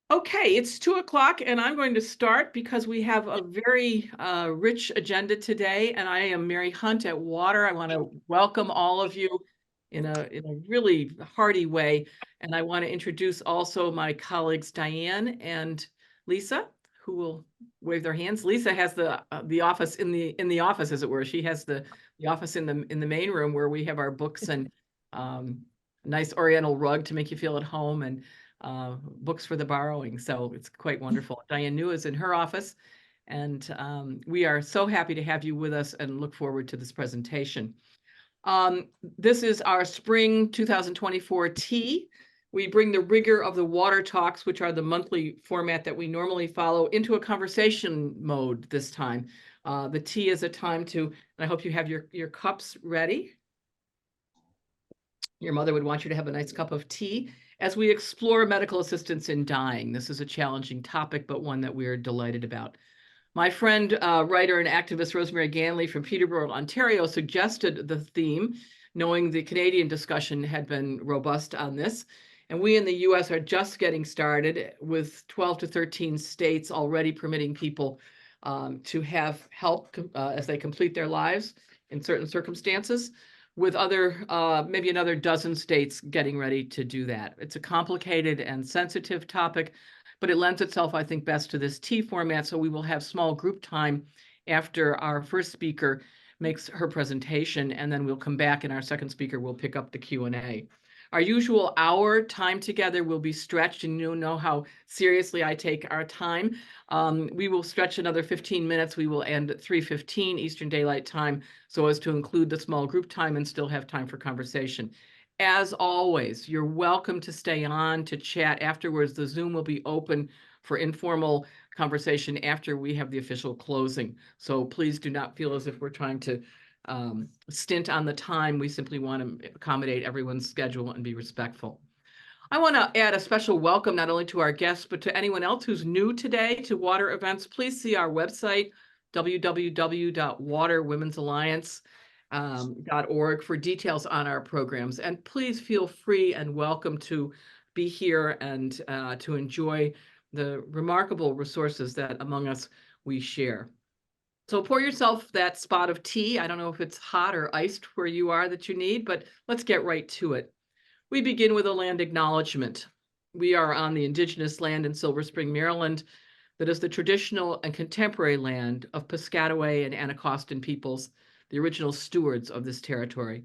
Okay, it's 2 o'clock and I'm going to start because we have a very rich agenda today. And I am Mary Hunt at Water. I want to welcome all of you in a really hearty way. And I want to introduce also my colleagues Diane and Lisa, who will wave their hands. Lisa has the office in the office, as it were. She has the office in the main room where we have our books and nice oriental rug to make you feel at home, and books for the borrowing. So it's quite wonderful. Diane New is in her office, and we are so happy to have you with us and look forward to this presentation. This is our spring 2024 tea. We bring the rigor of the water talks, which are the monthly format that we normally follow, into a conversation mode this time. The tea is a time to, and I hope you have your cups ready. Your mother would want you to have a nice cup of tea as we explore medical assistance in dying. This is a challenging topic, but one that we're delighted about. My friend, writer and activist Rosemary Ganley from Peterborough, Ontario, suggested the theme, knowing the Canadian discussion had been robust on this. And we in the US are just getting started with 12 to 13 states already permitting people to have help as they complete their lives in certain circumstances, with other, maybe another dozen states getting ready to do that. It's a complicated and sensitive topic, but it lends itself, I think, best to this tea format. So we will have small group time after our first speaker makes her presentation, and then we'll come back and our second speaker will pick up the Q&A. Our usual hour time together will be stretched, and you know how seriously I take our time. We will stretch another 15 minutes. We will end at 3:15 Eastern Daylight Time so as to include the small group time and still have time for conversation. As always, you're welcome to stay on to chat afterwards. The Zoom will be open for informal conversation after we have the official closing. So please do not feel as if we're trying to stint on the time. We simply want to accommodate everyone's schedule and be respectful. I want to add a special welcome not only to our guests, but to anyone else who's new today to water events. Please see our website, www.waterwomensalliance.org, for details on our programs. And please feel free and welcome to be here and to enjoy the remarkable resources that among us we share. So pour yourself that spot of tea. I don't know if it's hot or iced where you are that you need, but let's get right to it. We begin with a land acknowledgement. We are on the indigenous land in Silver Spring, Maryland, that is the traditional and contemporary land of Piscataway and Anacostan peoples, the original stewards of this territory.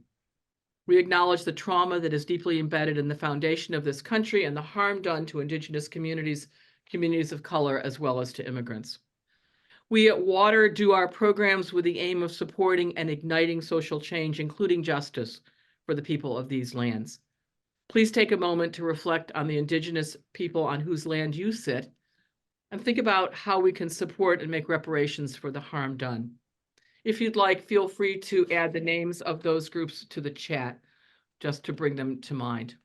We acknowledge the trauma that is deeply embedded in the foundation of this country and the harm done to indigenous communities, communities of color, as well as to immigrants. We at Water do our programs with the aim of supporting and igniting social change, including justice for the people of these lands. Please take a moment to reflect on the indigenous people on whose land you sit and think about how we can support and make reparations for the harm done. If you'd like, feel free to add the names of those groups to the chat just to bring them to mind.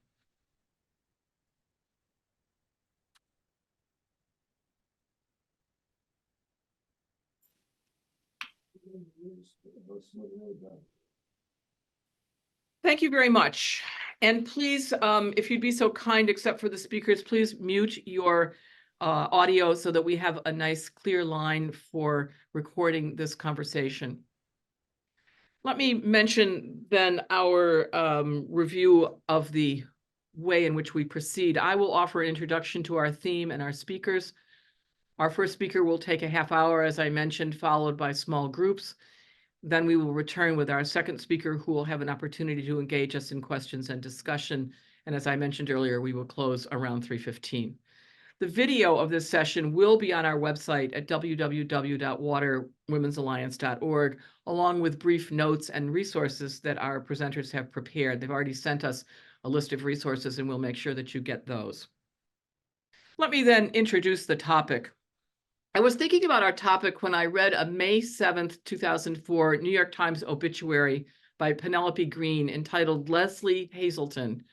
Thank you very much. And please, if you'd be so kind, except for the speakers, please mute your audio so that we have a nice clear line for recording this conversation. Let me mention then our review of the way in which we proceed. I will offer an introduction to our theme and our speakers. Our first speaker will take a half hour, as I mentioned, followed by small groups. Then we will return with our second speaker, who will have an opportunity to engage us in questions and discussion. And as I mentioned earlier, we will close around 3:15. The video of this session will be on our website at www.waterwomensalliance.org, along with brief notes and resources that our presenters have prepared. They've already sent us a list of resources, and we'll make sure that you get those. Let me then introduce the topic. I was thinking about our topic when I read a May 7th, 2004 New York Times obituary by Penelope Green entitled "Leslie Hazelton,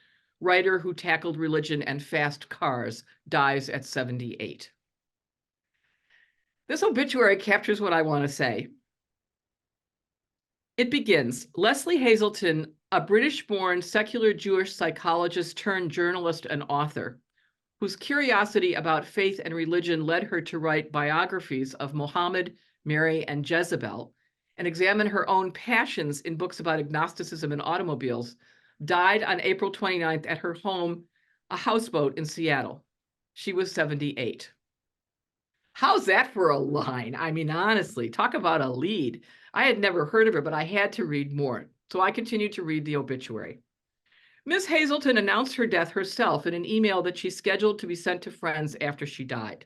Writer Who Tackled Religion and Fast Cars, Dies at 78." This obituary captures what I want to say. It begins, Leslie Hazelton, a British-born secular Jewish psychologist turned journalist and author, whose curiosity about faith and religion led her to write biographies of Muhammad, Mary, and Jezebel, and examine her own passions in books about agnosticism and automobiles, died on April 29th at her home, a houseboat in Seattle. She was 78. How's that for a line? I mean, honestly, talk about a lead. I had never heard of her, but I had to read more. So I continued to read the obituary. Ms. Hazelton announced her death herself in an email that she scheduled to be sent to friends after she died.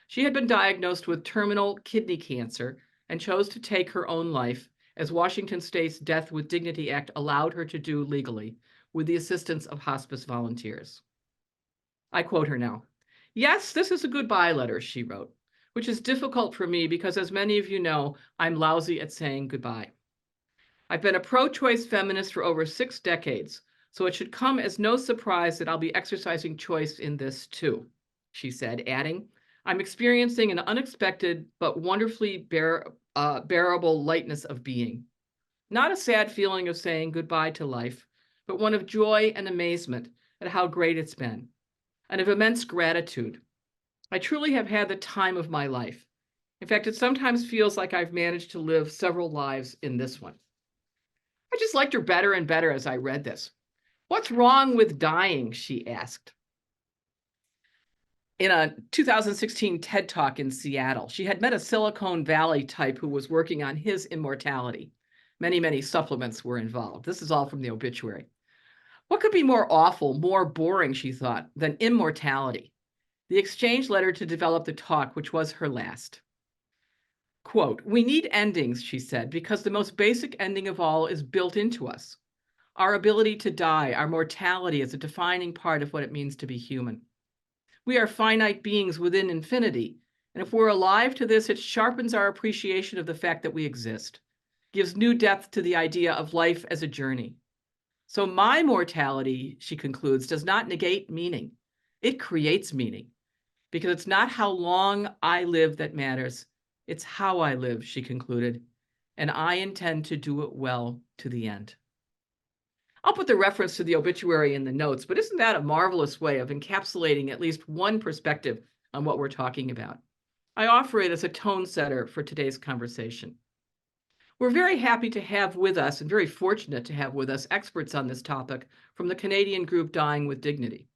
She had been diagnosed with terminal kidney cancer and chose to take her own life, as Washington State's Death with Dignity Act allowed her to do legally, with the assistance of hospice volunteers. I quote her now. "Yes, this is a goodbye letter," she wrote, "which is difficult for me because, as many of you know, I'm lousy at saying goodbye. I've been a pro-choice feminist for over 6 decades, so it should come as no surprise that I'll be exercising choice in this too," she said, adding, "I'm experiencing an unexpected but wonderfully bearable lightness of being. Not a sad feeling of saying goodbye to life, but one of joy and amazement at how great it's been, and of immense gratitude. I truly have had the time of my life. In fact, it sometimes feels like I've managed to live several lives in this one." I just liked her better and better as I read this. "What's wrong with dying?" she asked. In a 2016 TED Talk in Seattle, she had met a Silicon Valley type who was working on his immortality. Many, many supplements were involved. This is all from the obituary. What could be more awful, more boring, she thought, than immortality? The exchange led her to develop the talk, which was her last. Quote, "We need endings," she said, "because the most basic ending of all is built into us. Our ability to die, our mortality is a defining part of what it means to be human. We are finite beings within infinity, and if we're alive to this, it sharpens our appreciation of the fact that we exist, gives new depth to the idea of life as a journey. So my mortality," she concludes, "does not negate meaning. It creates meaning, because it's not how long I live that matters. It's how I live," she concluded, "and I intend to do it well to the end." I'll put the reference to the obituary in the notes, but isn't that a marvelous way of encapsulating at least one perspective on what we're talking about? I offer it as a tone setter for today's conversation. We're very happy to have with us, and very fortunate to have with us, experts on this topic from the Canadian group Dying with Dignity.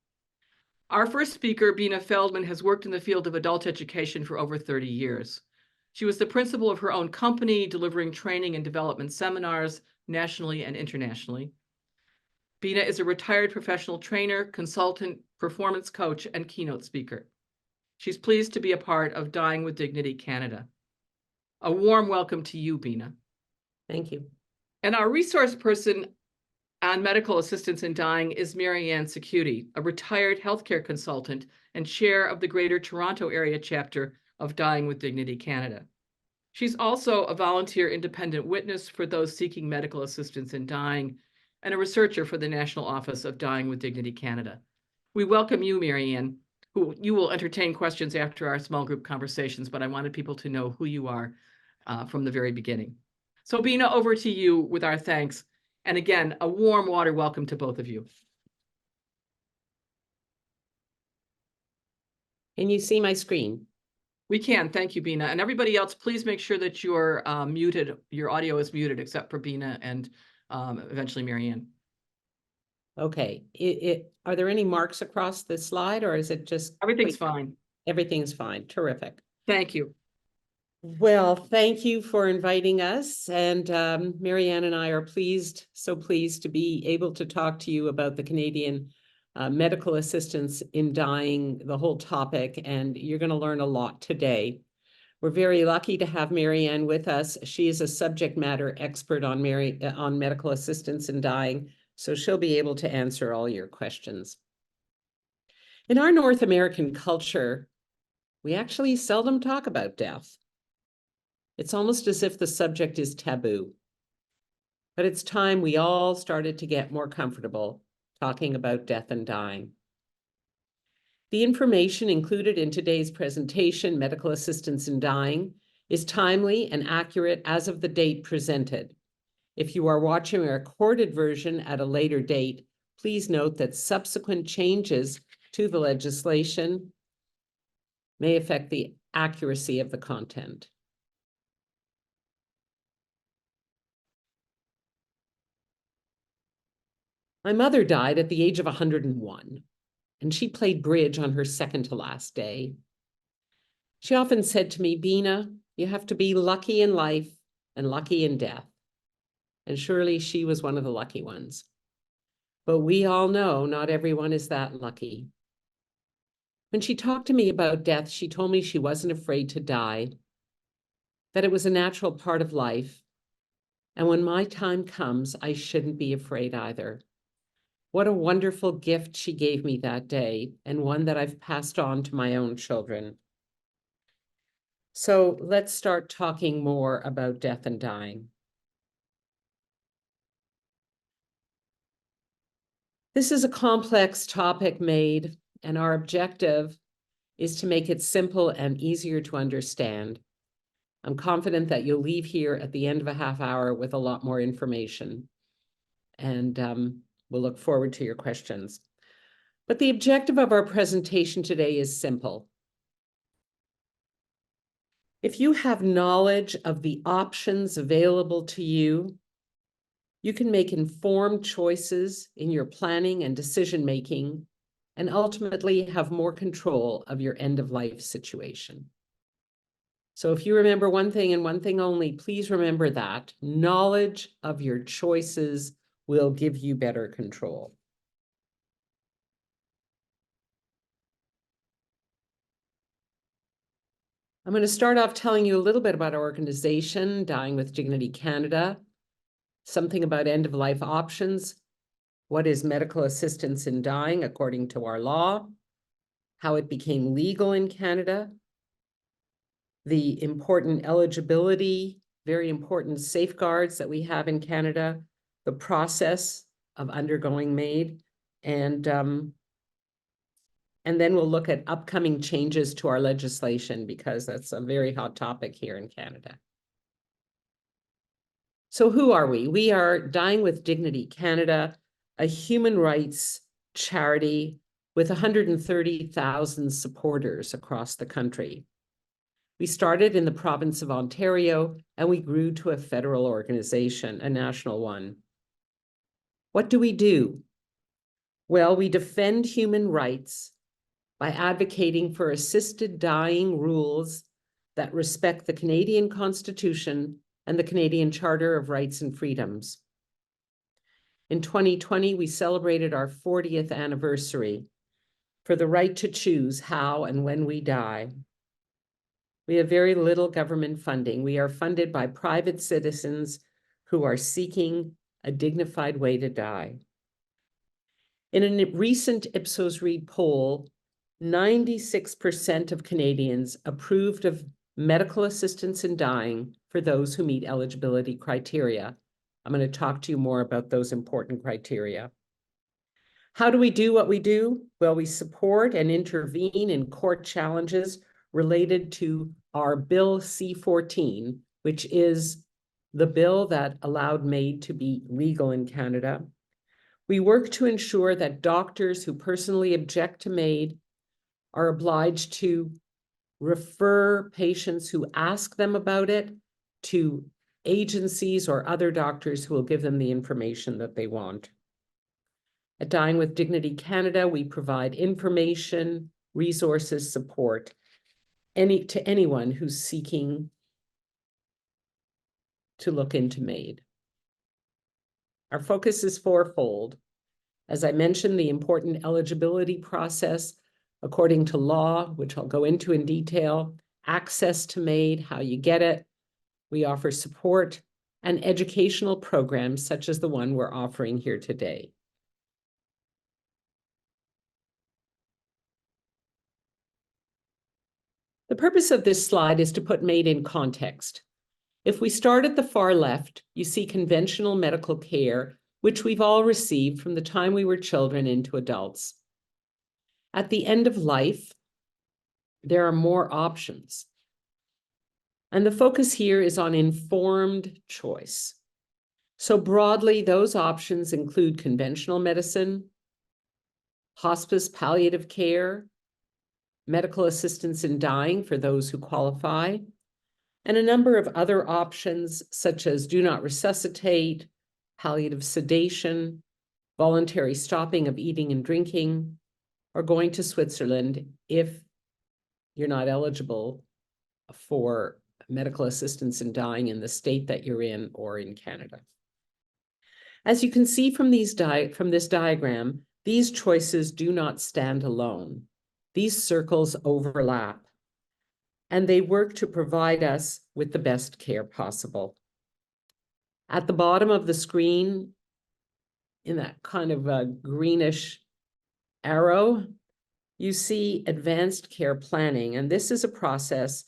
Our first speaker, Bina Feldman, has worked in the field of adult education for over 30 years. She was the principal of her own company, delivering training and development seminars nationally and internationally. Bina is a retired professional trainer, consultant, performance coach, and keynote speaker. She's pleased to be a part of Dying with Dignity Canada. A warm welcome to you, Bina. Thank you. And our resource person on medical assistance in dying is Mary Anne Cecutti, a retired healthcare consultant and chair of the Greater Toronto Area chapter of Dying with Dignity Canada. She's also a volunteer independent witness for those seeking medical assistance in dying and a researcher for the National Office of Dying with Dignity Canada. We welcome you, Mary Anne, who you will entertain questions after our small group conversations, but I wanted people to know who you are from the very beginning. So Bina, over to you with our thanks. And again, a warm water welcome to both of you. Can you see my screen? We can, thank you, Bina. And everybody else, please make sure that you're muted. Your audio is muted, except for Bina and eventually Mary Anne. Okay. Are there any marks across the slide, or is it just? Everything's fine. Everything's fine. Terrific. Thank you. Well, thank you for inviting us. And Mary Anne and I are so pleased to be able to talk to you about the Canadian medical assistance in dying, the whole topic, and you're going to learn a lot today. We're very lucky to have Mary Anne with us. She is a subject matter expert on medical assistance in dying, so she'll be able to answer all your questions. In our North American culture, we actually seldom talk about death. It's almost as if the subject is taboo. But it's time we all started to get more comfortable talking about death and dying. The information included in today's presentation, Medical Assistance in Dying, is timely and accurate as of the date presented. If you are watching a recorded version at a later date, please note that subsequent changes to the legislation may affect the accuracy of the content. My mother died at the age of 101, and she played bridge on her second to last day. She often said to me, Bina, you have to be lucky in life and lucky in death. And surely she was one of the lucky ones. But we all know not everyone is that lucky. When she talked to me about death, she told me she wasn't afraid to die, that it was a natural part of life. And when my time comes, I shouldn't be afraid either. What a wonderful gift she gave me that day, and one that I've passed on to my own children. So let's start talking more about death and dying. This is a complex topic, MAID, and our objective is to make it simple and easier to understand. I'm confident that you'll leave here at the end of a half hour with a lot more information, and we'll look forward to your questions. But the objective of our presentation today is simple. If you have knowledge of the options available to you, you can make informed choices in your planning and decision-making, and ultimately have more control of your end-of-life situation. So if you remember one thing and one thing only, please remember that knowledge of your choices will give you better control. I'm going to start off telling you a little bit about our organization, Dying with Dignity Canada, something about end-of-life options, what is medical assistance in dying according to our law, how it became legal in Canada, the important eligibility, very important safeguards that we have in Canada, the process of undergoing MAID, and then we'll look at upcoming changes to our legislation because that's a very hot topic here in Canada. So who are we? We are Dying with Dignity Canada, a human rights charity with 130,000 supporters across the country. We started in the province of Ontario, and we grew to a federal organization, a national one. What do? Well, we defend human rights by advocating for assisted dying rules that respect the Canadian Constitution and the Canadian Charter of Rights and Freedoms. In 2020, we celebrated our 40th anniversary for the right to choose how and when we die. We have very little government funding. We are funded by private citizens who are seeking a dignified way to die. In a recent Ipsos Reid poll, 96% of Canadians approved of medical assistance in dying for those who meet eligibility criteria. I'm going to talk to you more about those important criteria. How do we do what we do? Well, we support and intervene in court challenges related to our Bill C-14, which is the bill that allowed MAID to be legal in Canada. We work to ensure that doctors who personally object to MAID are obliged to refer patients who ask them about it to agencies or other doctors who will give them the information that they want. At Dying with Dignity Canada, we provide information, resources, support to anyone who's seeking to look into MAID. Our focus is fourfold. As I mentioned, the important eligibility process according to law, which I'll go into in detail, access to MAID, how you get it. We offer support and educational programs such as the one we're offering here today. The purpose of this slide is to put MAID in context. If we start at the far left, you see conventional medical care, which we've all received from the time we were children into adults. At the end of life, there are more options. And the focus here is on informed choice. So broadly, those options include conventional medicine, hospice palliative care, medical assistance in dying for those who qualify, and a number of other options such as do not resuscitate, palliative sedation, voluntary stopping of eating and drinking, or going to Switzerland if you're not eligible for medical assistance in dying in the state that you're in or in Canada. As you can see from this diagram, these choices do not stand alone. These circles overlap, and they work to provide us with the best care possible. At the bottom of the screen, in that kind of a greenish arrow, you see advanced care planning, and this is a process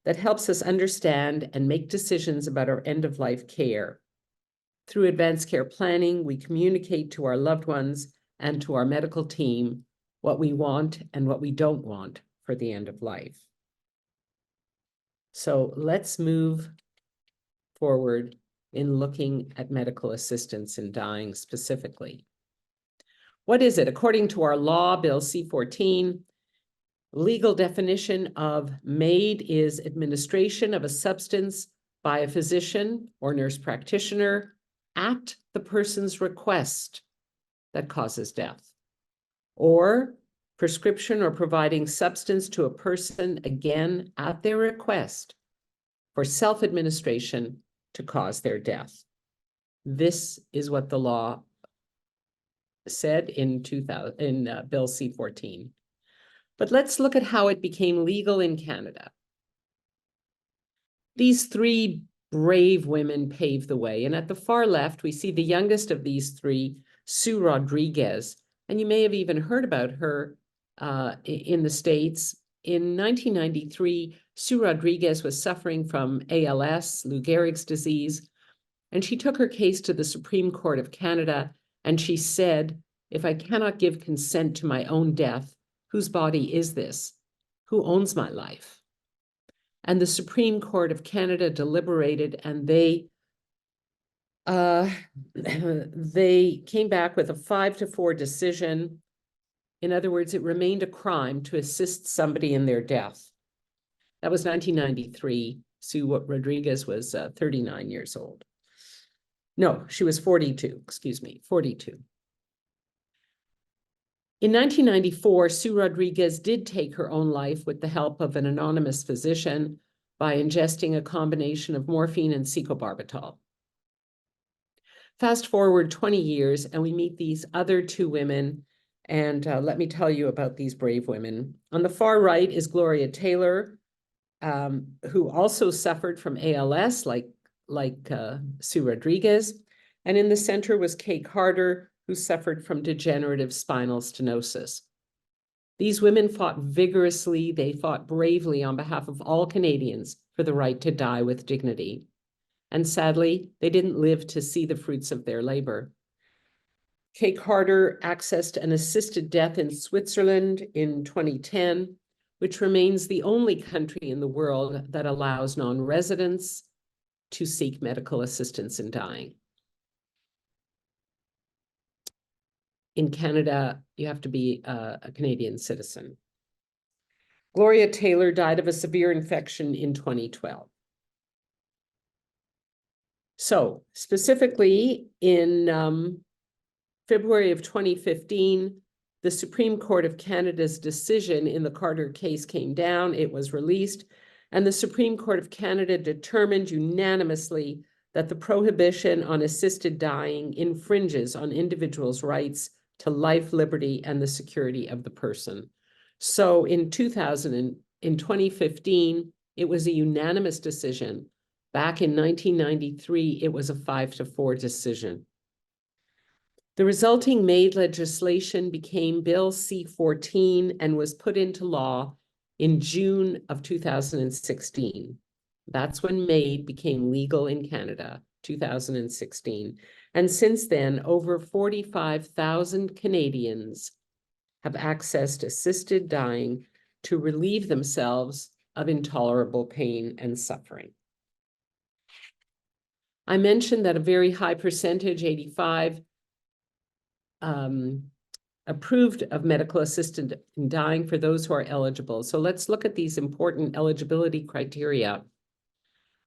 that helps us understand and make decisions about our end-of-life care. Through advanced care planning, we communicate to our loved ones and to our medical team what we want and what we don't want for the end of life. So let's move forward in looking at medical assistance in dying specifically. What is it? According to our law, Bill C-14, legal definition of MAID is administration of a substance by a physician or nurse practitioner at the person's request that causes death, or prescription or providing substance to a person, again, at their request for self-administration to cause their death. This is what the law said in Bill C-14. But let's look at how it became legal in Canada. These three brave women paved the way. And at the far left, we see the youngest of these three, Sue Rodriguez. And you may have even heard about her in the States. In 1993, Sue Rodriguez was suffering from ALS, Lou Gehrig's disease, and she took her case to the Supreme Court of Canada, and she said, "If I cannot give consent to my own death, whose body is this? Who owns my life?" And the Supreme Court of Canada deliberated, and they came back with a 5-4 decision. In other words, it remained a crime to assist somebody in their death. That was 1993. Sue Rodriguez was 39 years old. No, she was 42, 42. In 1994, Sue Rodriguez did take her own life with the help of an anonymous physician by ingesting a combination of morphine and secobarbital. Fast forward 20 years, and we meet these other two women, and let me tell you about these brave women. On the far right is Gloria Taylor, who also suffered from ALS, like Sue Rodriguez, and in the center was Kay Carter, who suffered from degenerative spinal stenosis. These women fought vigorously, they fought bravely on behalf of all Canadians for the right to die with dignity. And sadly, they didn't live to see the fruits of their labor. Kay Carter accessed an assisted death in Switzerland in 2010, which remains the only country in the world that allows non-residents to seek medical assistance in dying. In Canada, you have to be a Canadian citizen. Gloria Taylor died of a severe infection in 2012. So specifically in February of 2015, the Supreme Court of Canada's decision in the Carter case came down, it was released, and the Supreme Court of Canada determined unanimously that the prohibition on assisted dying infringes on individuals' rights to life, liberty, and the security of the person. So in 2015, it was a unanimous decision. Back in 1993, it was a 5-4 decision. The resulting MAID legislation became Bill C-14 and was put into law in June of 2016. That's when MAID became legal in Canada, 2016. And since then, over 45,000 Canadians have accessed assisted dying to relieve themselves of intolerable pain and suffering. I mentioned that a very high percentage, 85, approved of medical assistance in dying for those who are eligible. So let's look at these important eligibility criteria.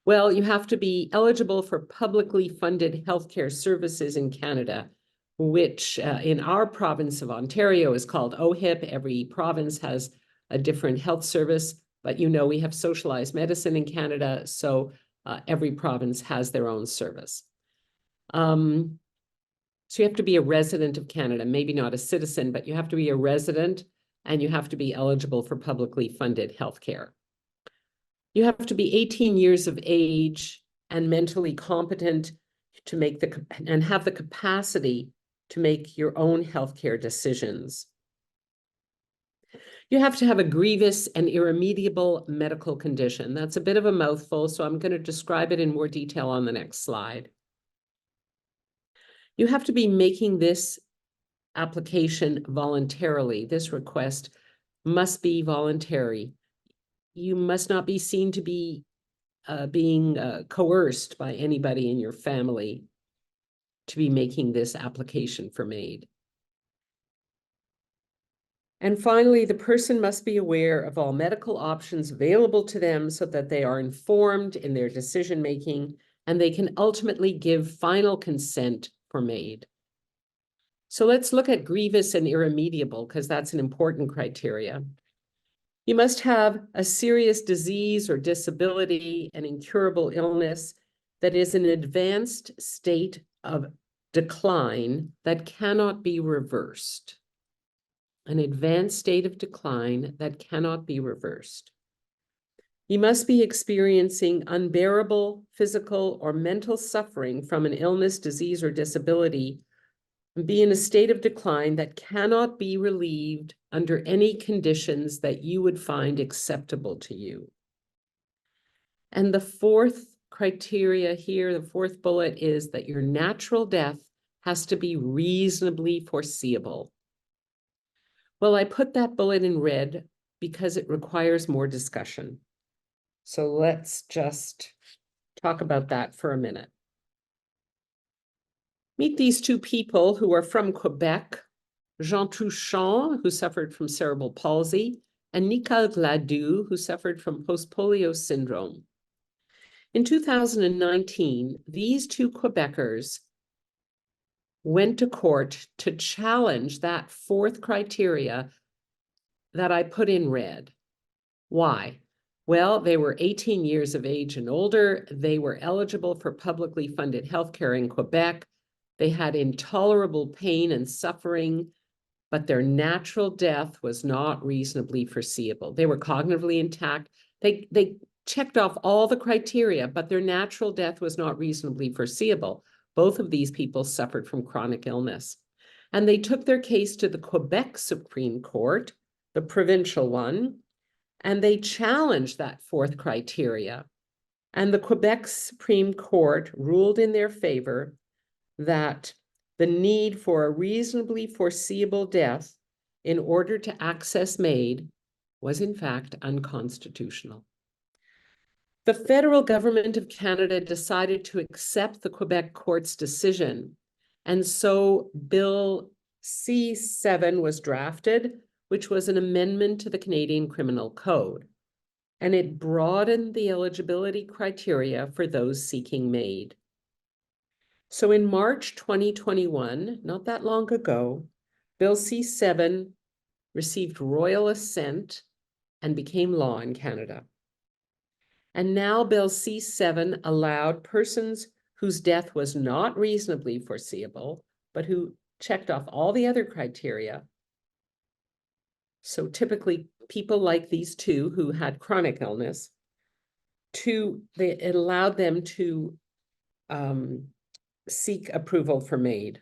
Well, you have to be eligible for publicly funded healthcare services in Canada, which in our province of Ontario is called OHIP. Every province has a different health service, but you know we have socialized medicine in Canada, so every province has their own service. So you have to be a resident of Canada, maybe not a citizen, but you have to be a resident and you have to be eligible for publicly funded healthcare. You have to be 18 years of age and mentally competent to make and have the capacity to make your own healthcare decisions. You have to have a grievous and irremediable medical condition. That's a bit of a mouthful, so I'm going to describe it in more detail on the next slide. You have to be making this application voluntarily. This request must be voluntary. You must not be seen to be being coerced by anybody in your family to be making this application for MAID. And finally, the person must be aware of all medical options available to them so that they are informed in their decision-making and they can ultimately give final consent for MAID. So let's look at grievous and irremediable because that's an important criteria. You must have a serious disease or disability, an incurable illness that is an advanced state of decline that cannot be reversed. An advanced state of decline that cannot be reversed. You must be experiencing unbearable physical or mental suffering from an illness, disease, or disability, and be in a state of decline that cannot be relieved under any conditions that you would find acceptable to you. And the fourth criteria here, the fourth bullet, is that your natural death has to be reasonably foreseeable. Well, I put that bullet in red because it requires more discussion. So let's just talk about that for a minute. Meet these two people who are from Quebec, Jean Touchant, who suffered from cerebral palsy, and Nicole Gladue, who suffered from post-polio syndrome. In 2019, these two Quebecers went to court to challenge that fourth criteria that I put in red. Why? Well, they were 18 years of age and older. They were eligible for publicly funded healthcare in Quebec. They had intolerable pain and suffering, but their natural death was not reasonably foreseeable. They were cognitively intact. They checked off all the criteria, but their natural death was not reasonably foreseeable. Both of these people suffered from chronic illness. And they took their case to the Quebec Supreme Court, the provincial one, and they challenged that fourth criteria. And the Quebec Supreme Court ruled in their favor that the need for a reasonably foreseeable death in order to access MAID was in fact unconstitutional. The federal government of Canada decided to accept the Quebec court's decision, and so Bill C-7 was drafted, which was an amendment to the Canadian Criminal Code, and it broadened the eligibility criteria for those seeking MAID. So in March 2021, not that long ago, Bill C-7 received royal assent and became law in Canada. And now Bill C-7 allowed persons whose death was not reasonably foreseeable, but who checked off all the other criteria. So typically people like these two who had chronic illness, it allowed them to seek approval for MAID.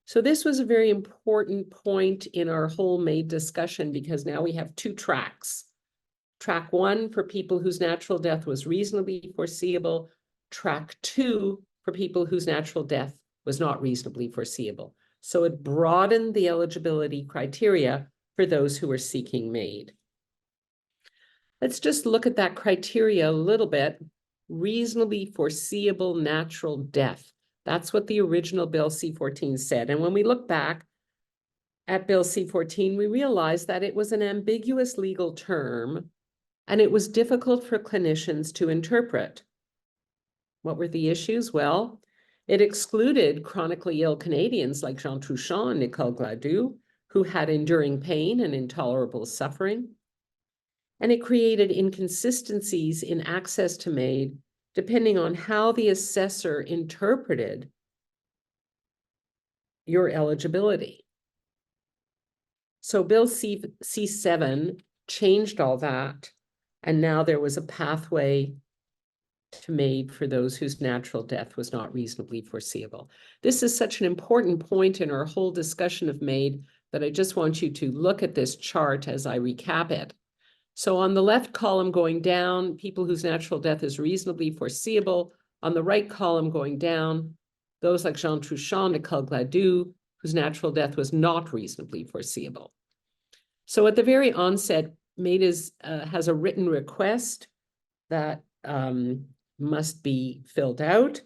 So this was a very important point in our whole MAID discussion because now we have two tracks. Track one for people whose natural death was reasonably foreseeable. Track two for people whose natural death was not reasonably foreseeable. So it broadened the eligibility criteria for those who were seeking MAID. Let's just look at that criteria a little bit. Reasonably foreseeable natural death. That's what the original Bill C-14 said. And when we look back, at Bill C-14, we realized that it was an ambiguous legal term and it was difficult for clinicians to interpret. What were the issues? Well, it excluded chronically ill Canadians like Jean Touchon and Nicole Gladue, who had enduring pain and intolerable suffering. And it created inconsistencies in access to MAID depending on how the assessor interpreted your eligibility. So Bill C7 changed all that, and now there was a pathway to MAID for those whose natural death was not reasonably foreseeable. This is such an important point in our whole discussion of MAID that I just want you to look at this chart as I recap it. So on the left column going down, people whose natural death is reasonably foreseeable. On the right column going down, those like Jean Touchon, Nicole Gladue, whose natural death was not reasonably foreseeable. So at the very onset, MAID has a written request that must be filled out.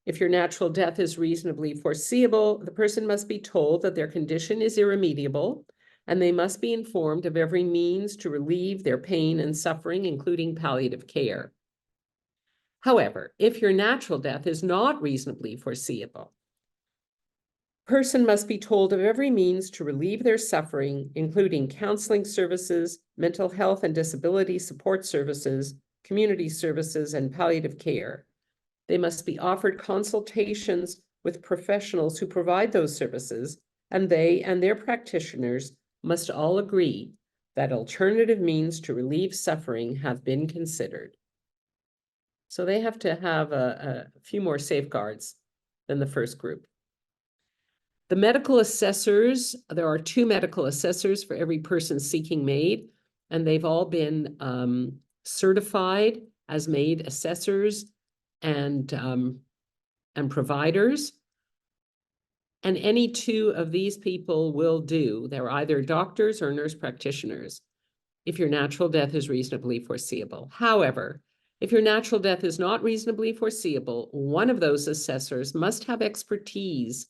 If your natural death is reasonably foreseeable, the person must be told that their condition is irremediable, and they must be informed of every means to relieve their pain and suffering, including palliative care. However, if your natural death is not reasonably foreseeable, person must be told of every means to relieve their suffering, including counseling services, mental health and disability support services, community services, and palliative care. They must be offered consultations with professionals who provide those services, and they and their practitioners must all agree that alternative means to relieve suffering have been considered. So they have to have a few more safeguards than the first group. The medical assessors, there are 2 medical assessors for every person seeking MAID, and they've all been certified as MAID assessors and providers. And any 2 of these people will do. They're either doctors or nurse practitioners if your natural death is reasonably foreseeable. However, if your natural death is not reasonably foreseeable, one of those assessors must have expertise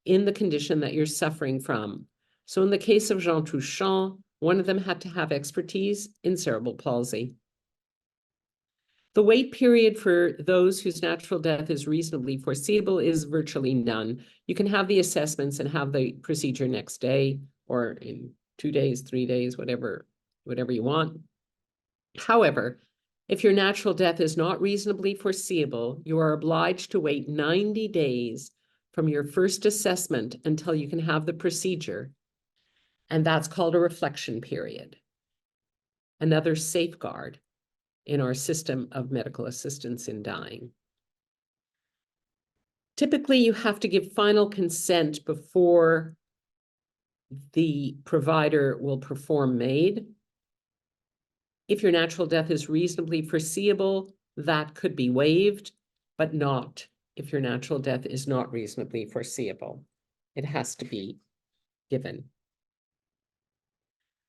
in the condition that you're suffering from. So in the case of Jean Touchon, one of them had to have expertise in cerebral palsy. The wait period for those whose natural death is reasonably foreseeable is virtually none. You can have the assessments and have the procedure next day or in 2 days, 3 days, whatever you want. However, if your natural death is not reasonably foreseeable, you are obliged to wait 90 days from your first assessment until you can have the procedure. And that's called a reflection period. Another safeguard in our system of medical assistance in dying. Typically, you have to give final consent before the provider will perform MAID. If your natural death is reasonably foreseeable, that could be waived, but not if your natural death is not reasonably foreseeable. It has to be given.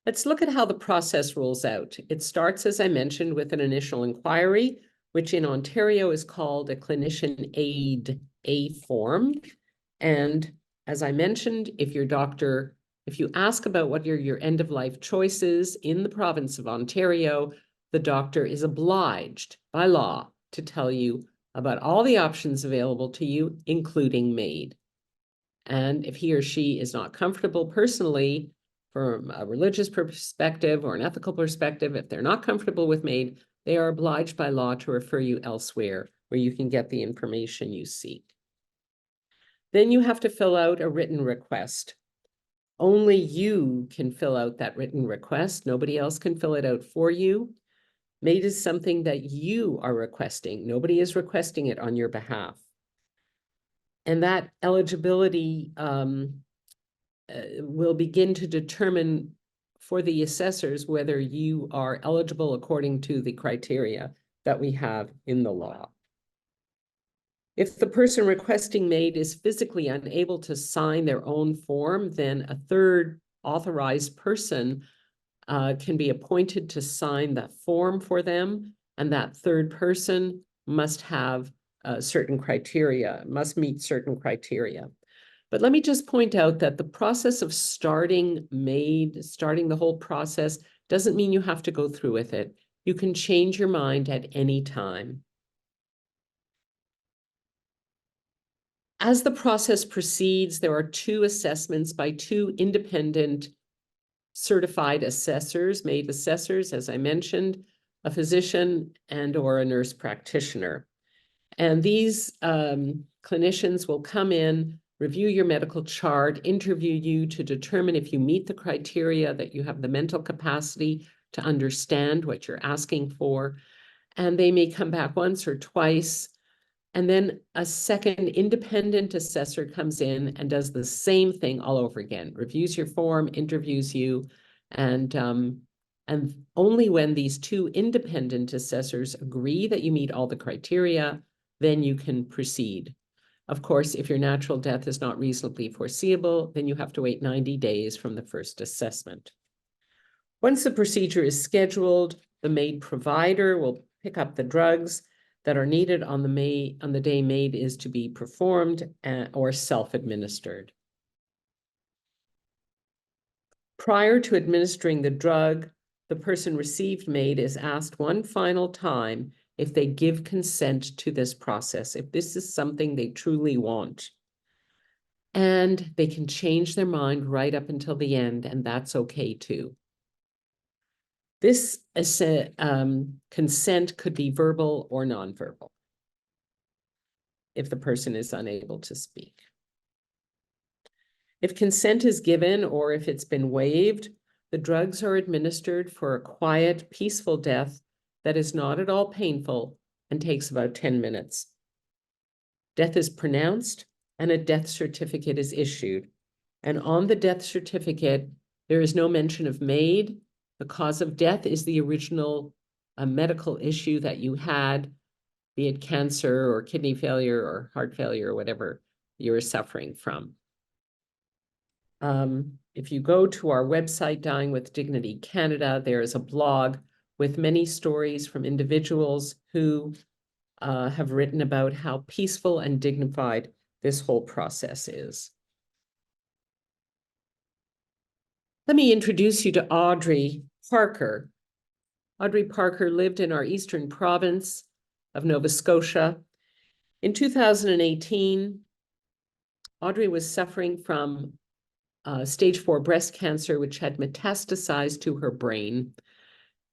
Let's look at how the process rolls out. It starts, as I mentioned, with an initial inquiry, which in Ontario is called a clinician aid A form. And as I mentioned, if you ask about what are your end-of-life choices in the province of Ontario, the doctor is obliged by law to tell you about all the options available to you, including MAID. And if he or she is not comfortable personally, from a religious perspective or an ethical perspective, if they're not comfortable with MAID, they are obliged by law to refer you elsewhere where you can get the information you seek. Then you have to fill out a written request. Only you can fill out that written request. Nobody else can fill it out for you. MAID is something that you are requesting. Nobody is requesting it on your behalf. And that eligibility will begin to determine for the assessors whether you are eligible according to the criteria that we have in the law. If the person requesting MAID is physically unable to sign their own form, then a third authorized person can be appointed to sign that form for them, and that third person must have certain criteria, must meet certain criteria. But let me just point out that the process of starting MAID, starting the whole process, doesn't mean you have to go through with it. You can change your mind at any time. As the process proceeds, there are 2 assessments by 2 independent certified assessors, MAID assessors, as I mentioned, a physician and/or a nurse practitioner. And these clinicians will come in, review your medical chart, interview you to determine if you meet the criteria, that you have the mental capacity to understand what you're asking for. And they may come back once or twice. And then a second independent assessor comes in and does the same thing all over again, reviews your form, interviews you, and only when these 2 independent assessors agree that you meet all the criteria, then you can proceed. Of course, if your natural death is not reasonably foreseeable, then you have to wait 90 days from the first assessment. Once the procedure is scheduled, the MAID provider will pick up the drugs that are needed on the day MAID is to be performed or self-administered. Prior to administering the drug, the person received MAID is asked one final time if they give consent to this process, if this is something they truly want. And they can change their mind right up until the end, and that's okay too. This consent could be verbal or nonverbal if the person is unable to speak. If consent is given or if it's been waived, the drugs are administered for a quiet, peaceful death that is not at all painful and takes about 10 minutes. Death is pronounced and a death certificate is issued. And on the death certificate, there is no mention of MAID. The cause of death is the original medical issue that you had, be it cancer or kidney failure or heart failure or whatever you were suffering from. If you go to our website, Dying with Dignity Canada, there is a blog with many stories from individuals who have written about how peaceful and dignified this whole process is. Let me introduce you to Audrey Parker. Audrey Parker lived in our eastern province of Nova Scotia. In 2018, Audrey was suffering from stage 4 breast cancer, which had metastasized to her brain.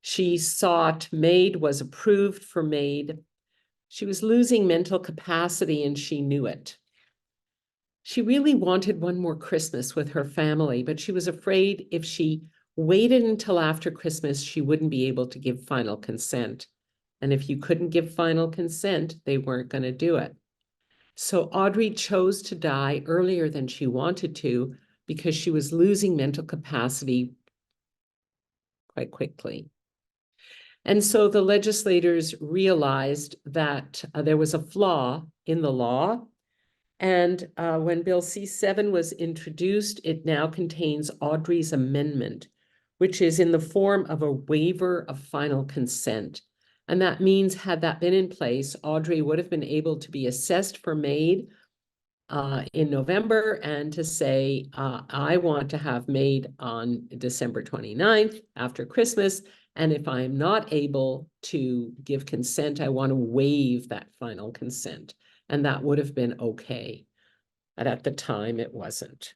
She sought MAID, was approved for MAID. She was losing mental capacity and she knew it. She really wanted one more Christmas with her family, but she was afraid if she waited until after Christmas, she wouldn't be able to give final consent. And if you couldn't give final consent, they weren't going to do it. So Audrey chose to die earlier than she wanted to because she was losing mental capacity quite quickly. And so the legislators realized that there was a flaw in the law. And when Bill C-7 was introduced, it now contains Audrey's amendment, which is in the form of a waiver of final consent. And that means, had that been in place, Audrey would have been able to be assessed for MAID in November and to say, I want to have MAID on December 29th after Christmas. And if I'm not able to give consent, I want to waive that final consent. And that would have been okay. But at the time, it wasn't.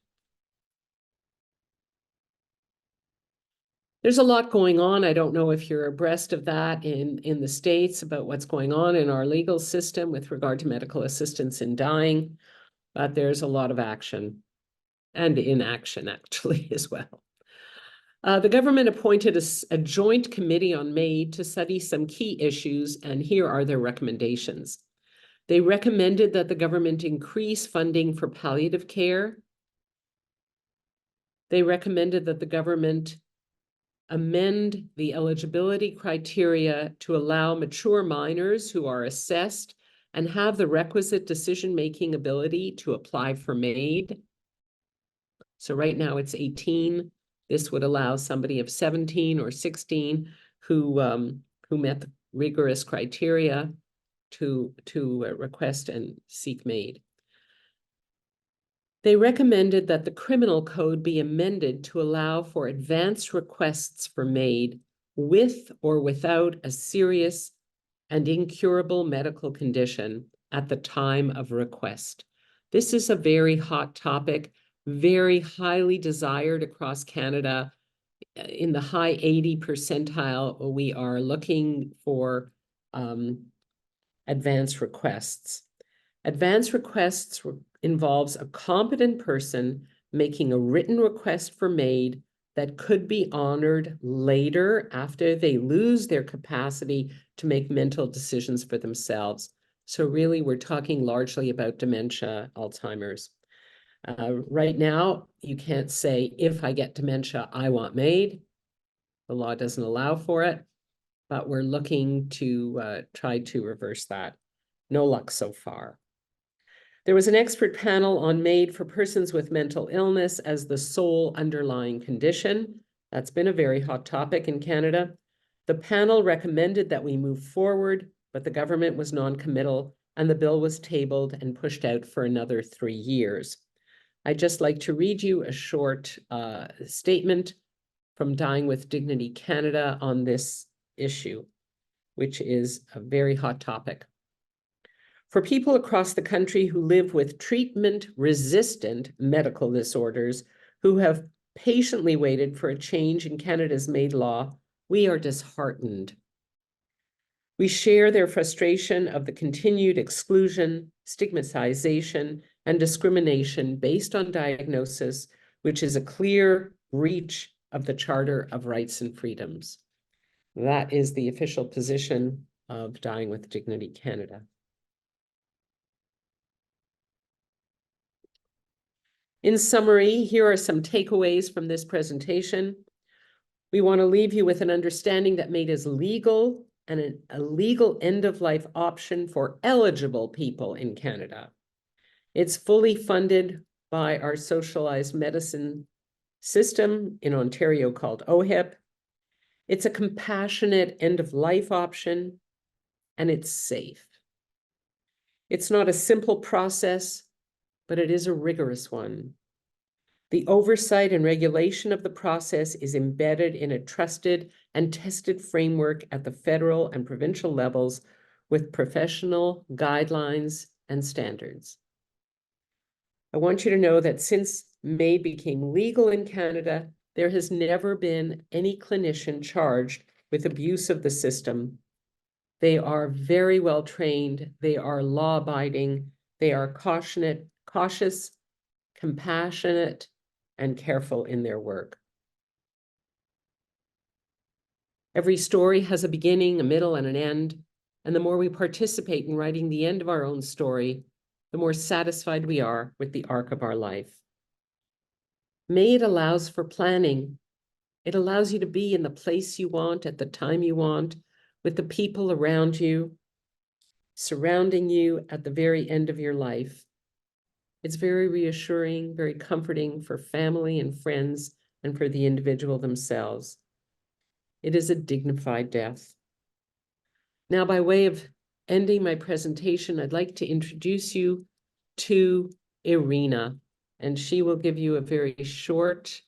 There's a lot going on. I don't know if you're abreast of that in the States about what's going on in our legal system with regard to medical assistance in dying, but there's a lot of action and inaction actually as well. The government appointed a joint committee on MAID to study some key issues, and here are their recommendations. They recommended that the government increase funding for palliative care. They recommended that the government amend the eligibility criteria to allow mature minors who are assessed and have the requisite decision-making ability to apply for MAID. So right now it's 18. This would allow somebody of 17 or 16 who met the rigorous criteria to request and seek MAID. They recommended that the criminal code be amended to allow for advance requests for MAID with or without a serious and incurable medical condition at the time of request. This is a very hot topic, very highly desired across Canada. In the high 80 percentile, we are looking for advance requests. Advance requests involves a competent person making a written request for MAID that could be honored later after they lose their capacity to make mental decisions for themselves. So really, we're talking largely about dementia, Alzheimer's. Right now, you can't say, if I get dementia, I want MAID. The law doesn't allow for it, but we're looking to try to reverse that. No luck so far. There was an expert panel on MAID for persons with mental illness as the sole underlying condition. That's been a very hot topic in Canada. The panel recommended that we move forward, but the government was non-committal and the bill was tabled and pushed out for another 3 years. I'd just like to read you a short statement from Dying with Dignity Canada on this issue, which is a very hot topic. For people across the country who live with treatment-resistant medical disorders who have patiently waited for a change in Canada's MAID law, we are disheartened. We share their frustration of the continued exclusion, stigmatization, and discrimination based on diagnosis, which is a clear breach of the Charter of Rights and Freedoms. That is the official position of Dying with Dignity Canada. In summary, here are some takeaways from this presentation. We want to leave you with an understanding that MAID is legal and a legal end-of-life option for eligible people in Canada. It's fully funded by our socialized medicine system in Ontario called OHIP. It's a compassionate end-of-life option, and it's safe. It's not a simple process, but it is a rigorous one. The oversight and regulation of the process is embedded in a trusted and tested framework at the federal and provincial levels with professional guidelines and standards. I want you to know that since MAID became legal in Canada, there has never been any clinician charged with abuse of the system. They are very well trained, they are law-abiding, they are cautious, compassionate, and careful in their work. Every story has a beginning, a middle, and an end, and the more we participate in writing the end of our own story, the more satisfied we are with the arc of our life. MAID allows for planning. It allows you to be in the place you want, at the time you want, with the people around you, surrounding you at the very end of your life. It's very reassuring, very comforting for family and friends and for the individual themselves. It is a dignified death. Now, by way of ending my presentation, I'd like to introduce you to Irina, and she will give you a very short,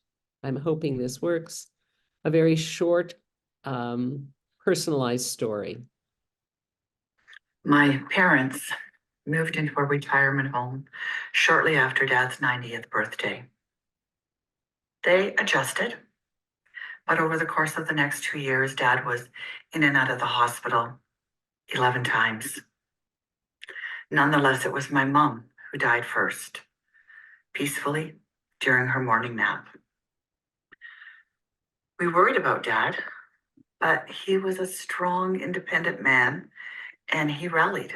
I'm hoping this works, a very short, personalized story. My parents moved into a retirement home shortly after Dad's 90th birthday. They adjusted, but over the course of the next 2 years, Dad was in and out of the hospital 11 times. Nonetheless, it was my mom who died first, peacefully during her morning nap. We worried about Dad, but he was a strong, independent man, and he rallied.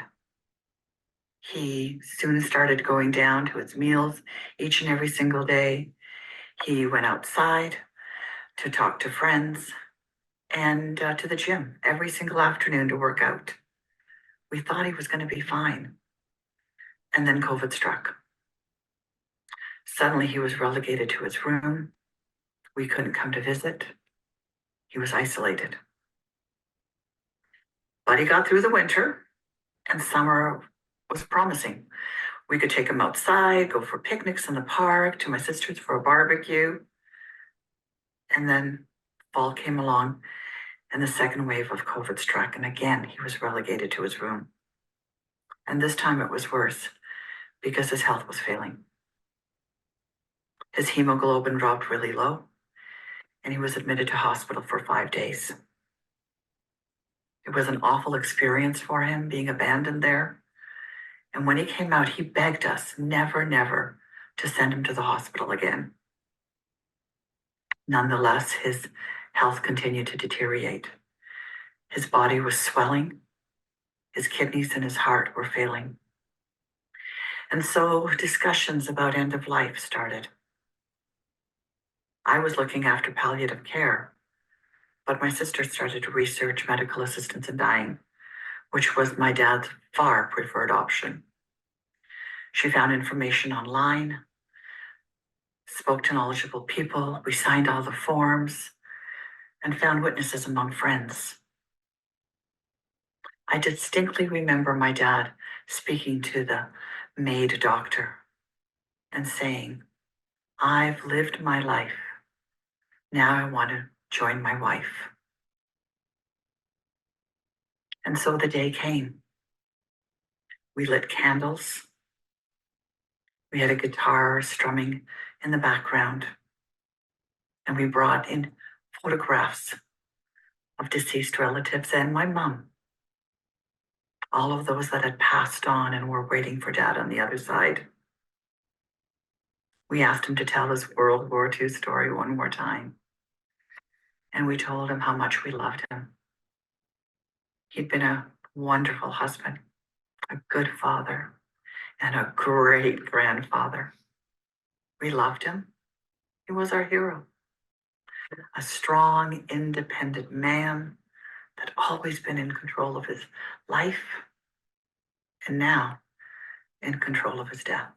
He soon started going down to his meals each and every single day. He went outside to talk to friends and to the gym every single afternoon to work out. We thought he was going to be fine. And then COVID struck. Suddenly he was relegated to his room. We couldn't come to visit. He was isolated. But he got through the winter, and summer was promising. We could take him outside, go for picnics in the park, to my sister's for a barbecue. And then fall came along and the second wave of COVID struck. And again, he was relegated to his room. And this time it was worse because his health was failing. His hemoglobin dropped really low and he was admitted to hospital for 5 days. It was an awful experience for him being abandoned there. And when he came out, he begged us never, never to send him to the hospital again. Nonetheless, his health continued to deteriorate. His body was swelling, his kidneys and his heart were failing. And so discussions about end of life started. I was looking after palliative care, but my sister started to research medical assistance in dying, which was my dad's far preferred option. She found information online, spoke to knowledgeable people, we signed all the forms, and found witnesses among friends. I distinctly remember my dad speaking to the MAID doctor and saying, "I've lived my life. Now I want to join my wife." And so the day came. We lit candles. We had a guitar strumming in the background. And we brought in photographs of deceased relatives and my mom. All of those that had passed on and were waiting for Dad on the other side. We asked him to tell his World War II story one more time. And we told him how much we loved him. He'd been a wonderful husband, a good father, and a great grandfather. We loved him. He was our hero. A strong, independent man that always been in control of his life and now in control of his death.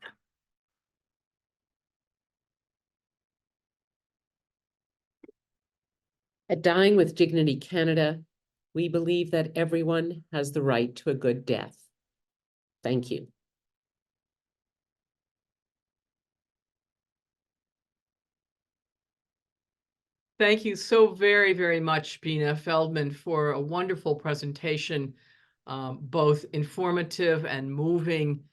At Dying with Dignity Canada, we believe that everyone has the right to a good death. Thank you. Thank you so very, very much, Bina Feldman, for a wonderful presentation, both informative and moving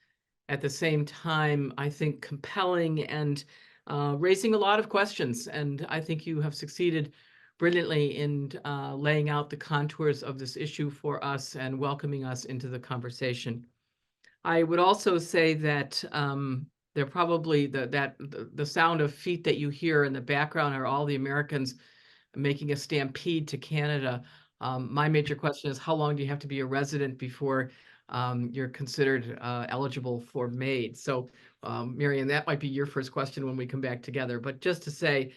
at the same time, I think compelling and raising a lot of questions. And I think you have succeeded brilliantly in laying out the contours of this issue for us and welcoming us into the conversation. I would also say that they're probably the sound of feet that you hear in the background are all the Americans making a stampede to Canada. My major question is, how long do you have to be a resident before you're considered eligible for MAID? So, Mary Anne, that might be your first question when we come back together. But just to say,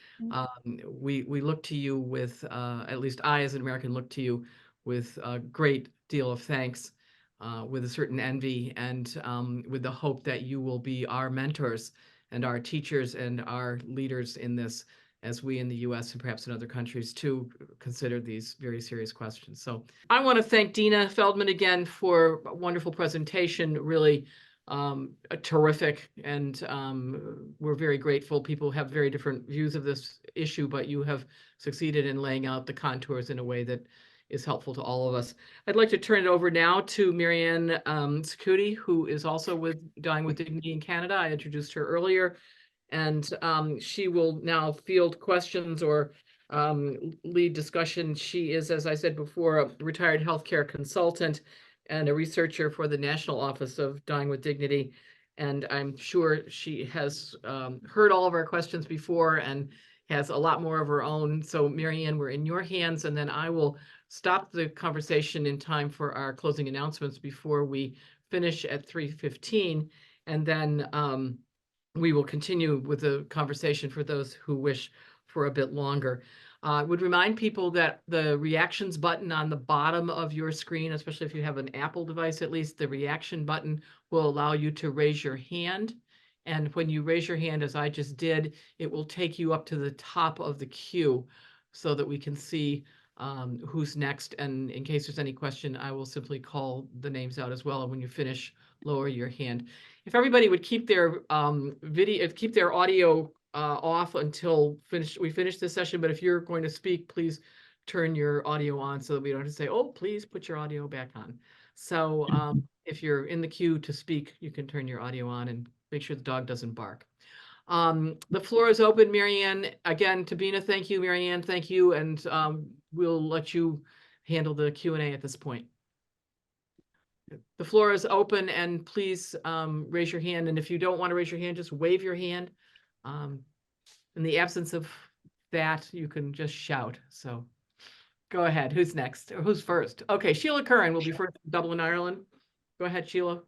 we look to you with, at least I as an American look to you with a great deal of thanks. With a certain envy and with the hope that you will be our mentors and our teachers and our leaders in this, as we in the US and perhaps in other countries too consider these very serious questions. So I want to thank Bina Feldman again for a wonderful presentation, really terrific, and we're very grateful. People have very different views of this issue, but you have succeeded in laying out the contours in a way that is helpful to all of us. I'd like to turn it over now to Mary Anne Cecutti, who is also with Dying with Dignity in Canada. I introduced her earlier, and she will now field questions or lead discussion. She is, as I said before, a retired healthcare consultant and a researcher for the National Office of Dying with Dignity. And I'm sure she has heard all of our questions before and has a lot more of her own. So Mary Anne, we're in your hands, and then I will stop the conversation in time for our closing announcements before we finish at 3:15. And then we will continue with the conversation for those who wish for a bit longer. I would remind people that the reactions button on the bottom of your screen, especially if you have an Apple device at least, the reaction button will allow you to raise your hand. And when you raise your hand, as I just did, it will take you up to the top of the queue so that we can see who's next. And in case there's any question, I will simply call the names out as well. And when you finish, lower your hand. if everybody would keep their keep their audio off until we finish this session, but if you're going to speak, please turn your audio on so that we don't have to say, oh, please put your audio back on. So if you're in the queue to speak, you can turn your audio on and make sure the dog doesn't bark. The floor is open, Mary Anne. Again, to Bina, thank you, Mary Anne, thank you, and we'll let you handle the Q&A at this point. The floor is open, and please raise your hand. And if you don't want to raise your hand, just wave your hand. In the absence of that, you can just shout. So go ahead. Who's next? Or who's first? Okay, Sheila Curran will be first from Dublin, Ireland. Go ahead, Sheila.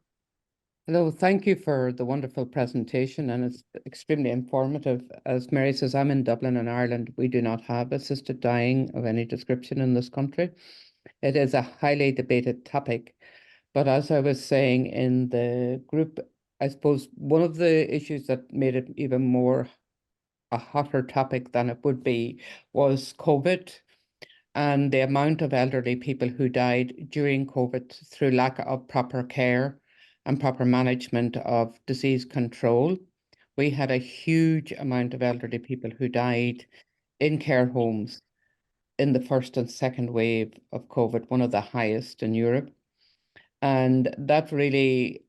Hello, thank you for the wonderful presentation, and it's extremely informative. As Mary says, I'm in Dublin in Ireland. We do not have assisted dying of any description in this country. It is a highly debated topic, but as I was saying in the group, I suppose one of the issues that made it even more a hotter topic than it would be was COVID and the amount of elderly people who died during COVID through lack of proper care and proper management of disease control. We had a huge amount of elderly people who died in care homes in the first and second wave of COVID, one of the highest in Europe. And that really,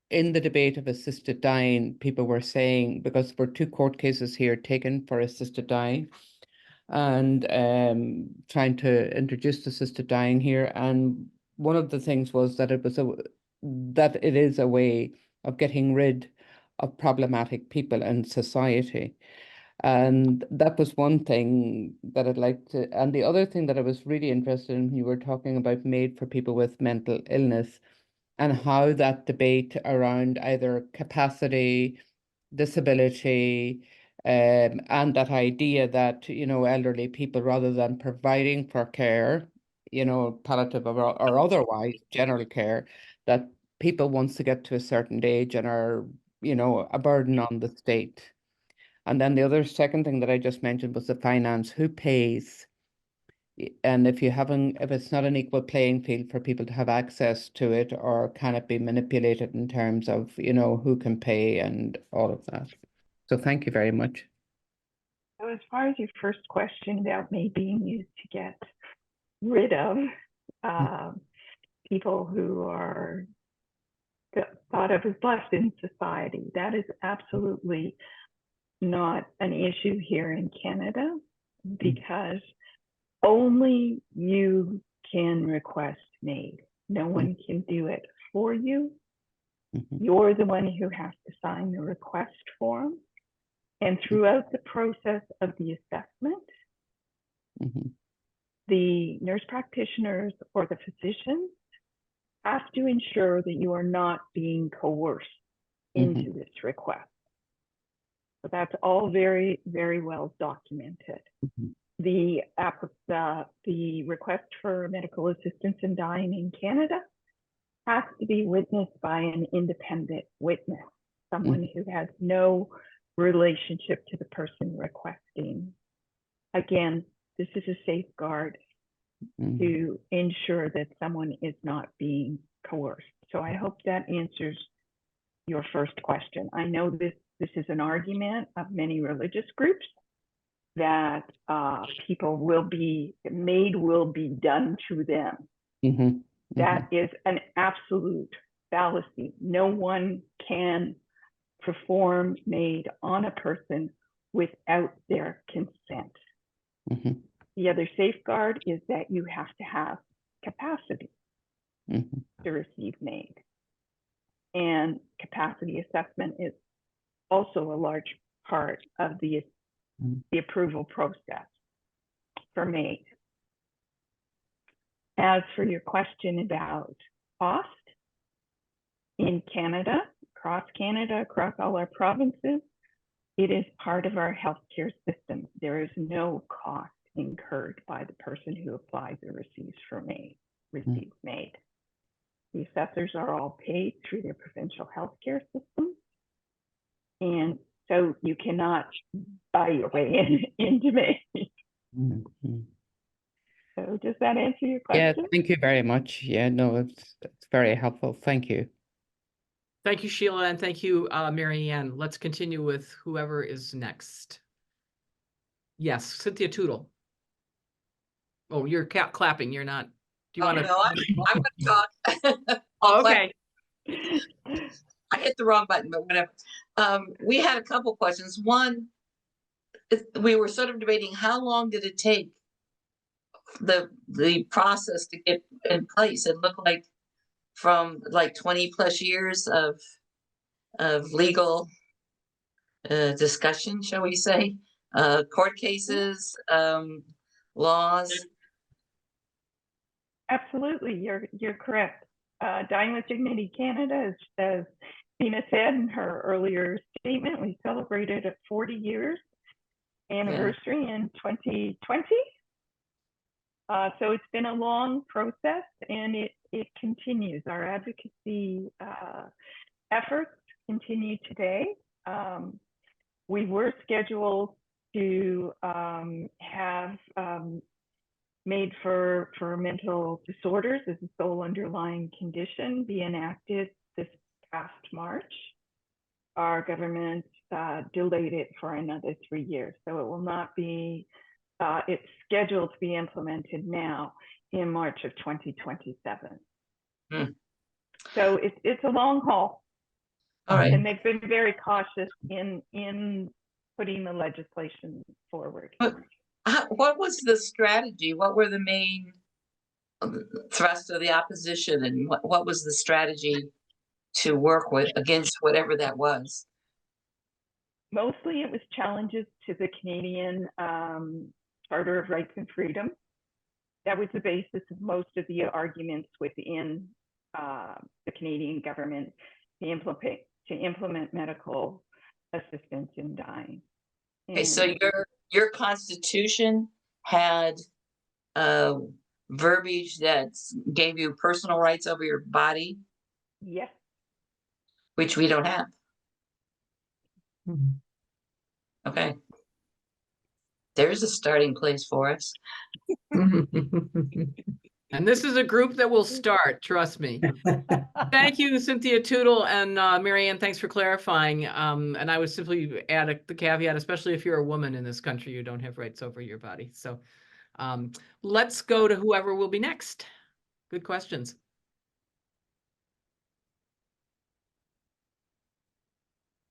in the debate of assisted dying, people were saying, because there were 2 court cases here taken for assisted dying, and trying to introduce assisted dying here. And one of the things was that it is a way of getting rid of problematic people in society. And that was one thing that I'd like to, and the other thing that I was really interested in, you were talking about MAID for people with mental illness, and how that debate around either capacity, disability, and that idea that, elderly people, rather than providing for care, palliative or otherwise general care, that people once to get to a certain age and are, a burden on the state. And then the other second thing that I just mentioned was the finance, who pays? And if it's not an equal playing field for people to have access to it, or can it be manipulated in terms of, who can pay and all of that? So thank you very much. So as far as your first question about MAID being used to get rid of people who are thought of as less in society, that is absolutely not an issue here in Canada, because only you can request MAID. No one can do it for you. You're the one who has to sign the request form. And throughout the process of the assessment, the nurse practitioners or the physicians have to ensure that you are not being coerced into this request. So that's all very, very well documented. The request for medical assistance in dying in Canada has to be witnessed by an independent witness, someone who has no relationship to the person requesting. Again, this is a safeguard to ensure that someone is not being coerced. So I hope that answers your first question. I know this is an argument of many religious groups, that MAID will be done to them. That is an absolute fallacy. No one can perform MAID on a person without their consent. The other safeguard is that you have to have capacity to receive MAID. And capacity assessment is also a large part of the approval process for MAID. As for your question about cost, in Canada, across all our provinces, it is part of our healthcare system. There is no cost incurred by the person who applies or receives MAID. The assessors are all paid through their provincial healthcare system. And so you cannot buy your way into MAID. So does that answer your question? Yeah, thank you very much. Yeah, no, it's very helpful. Thank you. Thank you, Sheila, and thank you, Mary Anne. Let's continue with whoever is next. Yes, Cynthia Tootle. Oh, you're clapping. You're not. Do you want to? No, I'm going to talk. Oh, okay. I hit the wrong button, but whatever. We had a couple questions. One, we were sort of debating how long did it take the process to get in place. It looked like from like 20 plus years of legal discussion, shall we say, court cases, laws. Absolutely, you're correct. Dying with Dignity Canada, as Bina said in her earlier statement, we celebrated a 40 years anniversary in 2020. So it's been a long process, and it continues. Our advocacy efforts continue today. We were scheduled to have MAID for mental disorders as a sole underlying condition be enacted this past March. Our government delayed it for another 3 years, so it will not be, it's scheduled to be implemented now in March of 2027. So it's a long haul. All right. And they've been very cautious in putting the legislation forward. What was the strategy? What were the main thrusts of the opposition, and what was the strategy to work with against whatever that was? Mostly it was challenges to the Canadian Charter of Rights and Freedom. That was the basis of most of the arguments within the Canadian government to implement medical assistance in dying. Okay, so your constitution had verbiage that gave you personal rights over your body? Yes. Which we don't have. Okay. There's a starting place for us. And this is a group that will start, trust me. Thank you, Cynthia Tootle and Mary Anne, thanks for clarifying. And I would simply add the caveat, especially if you're a woman in this country, you don't have rights over your body. So let's go to whoever will be next. Good questions.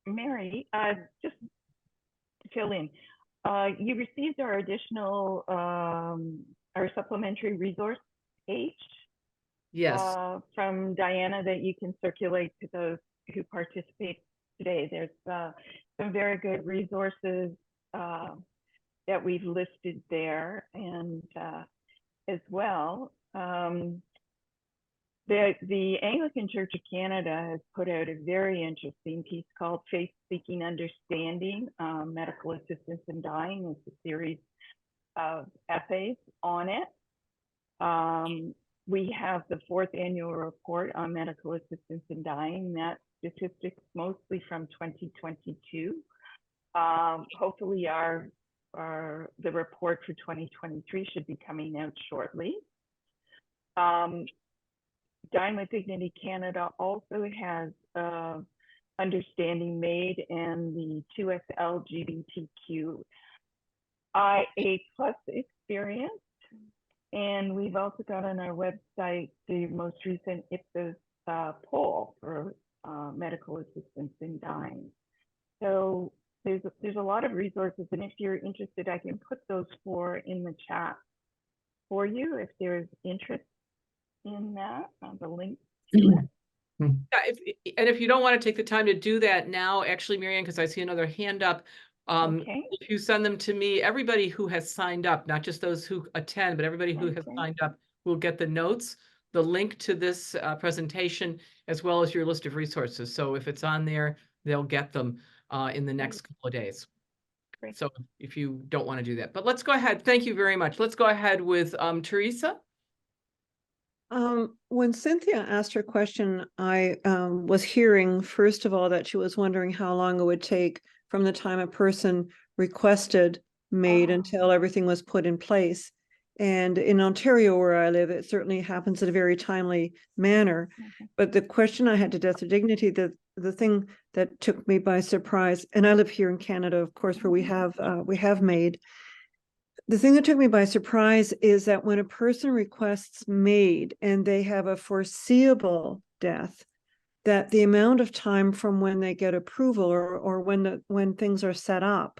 Mary, just to fill in, you received our additional, our supplementary resource page. Yes. From Diana that you can circulate to those who participate today. There's some very good resources that we've listed there, and as well, the Anglican Church of Canada has put out a very interesting piece called Faith Seeking Understanding, Medical Assistance in Dying. It's a series of essays on it. We have the 4th annual report on medical assistance in dying. That statistics mostly from 2022. Hopefully the report for 2023 should be coming out shortly. Dying with Dignity Canada also has Understanding MAID and the 2S LGBTQIA+ experience. And we've also got on our website the most recent Ipsos poll for medical assistance in dying. So there's a lot of resources, and if you're interested, I can put those 4 in the chat for you if there's interest in that, the link to it. Yeah, if you don't want to take the time to do that now, actually, Mary Anne, because I see another hand up. Okay. If you send them to me, everybody who has signed up, not just those who attend, but everybody who has signed up will get the notes, the link to this presentation, as well as your list of resources. So if it's on there, they'll get them in the next couple of days. Great. So if you don't want to do that, but let's go ahead. Thank you very much. Let's go ahead with Teresa. When Cynthia asked her question, I was hearing, first of all, that she was wondering how long it would take from the time a person requested MAID until everything was put in place. And in Ontario, where I live, it certainly happens in a very timely manner. But the question I had to Death or Dignity, the thing that took me by surprise, and I live here in Canada, of course, where we have MAID. The thing that took me by surprise is that when a person requests MAID and they have a foreseeable death, that the amount of time from when they get approval or when things are set up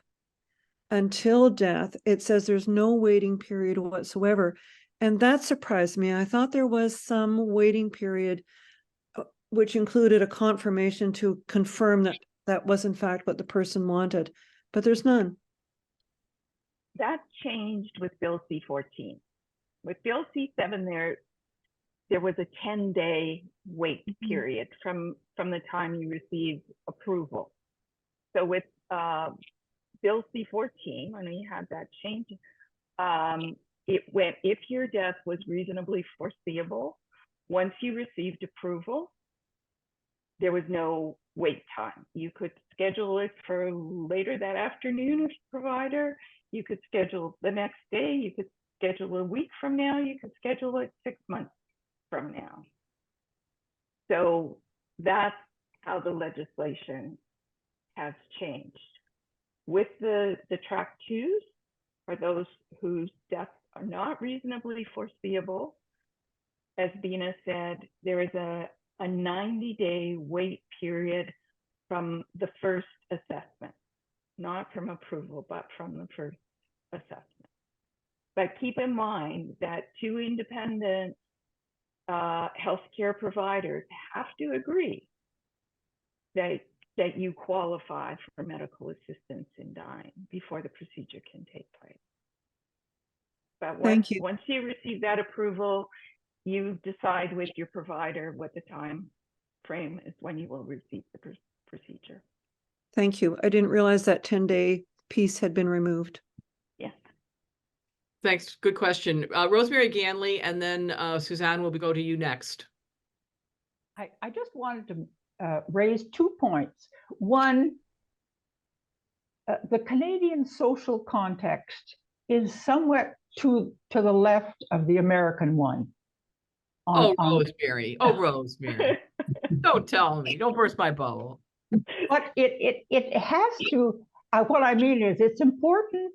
until death, it says there's no waiting period whatsoever. And that surprised me. I thought there was some waiting period, which included a confirmation to confirm that that was in fact what the person wanted, but there's none. That changed with Bill C-14. With Bill C-7, there was a 10-day wait period from the time you received approval. So with Bill C-14, when we had that change, it went, if your death was reasonably foreseeable, once you received approval, there was no wait time. You could schedule it for later that afternoon with the provider. You could schedule the next day. You could schedule a week from now. You could schedule it 6 months from now. So that's how the legislation has changed. With the track 2s, for those whose deaths are not reasonably foreseeable, as Bina said, there is a 90-day wait period from the first assessment, not from approval, but from the first assessment. But keep in mind that 2 independent healthcare providers have to agree that you qualify for medical assistance in dying before the procedure can take place. But once you receive that approval, you decide with your provider what the time frame is when you will receive the procedure. Thank you. I didn't realize that 10-day piece had been removed. Yes. Thanks. Good question. Rosemary Ganley, and then Suzanne will go to you next. I just wanted to raise 2 points. One, the Canadian social context is somewhat to the left of the American one. Rosemary. Oh, Rosemary. Don't tell me. Don't burst my bubble. But it has to, what I mean is it's important.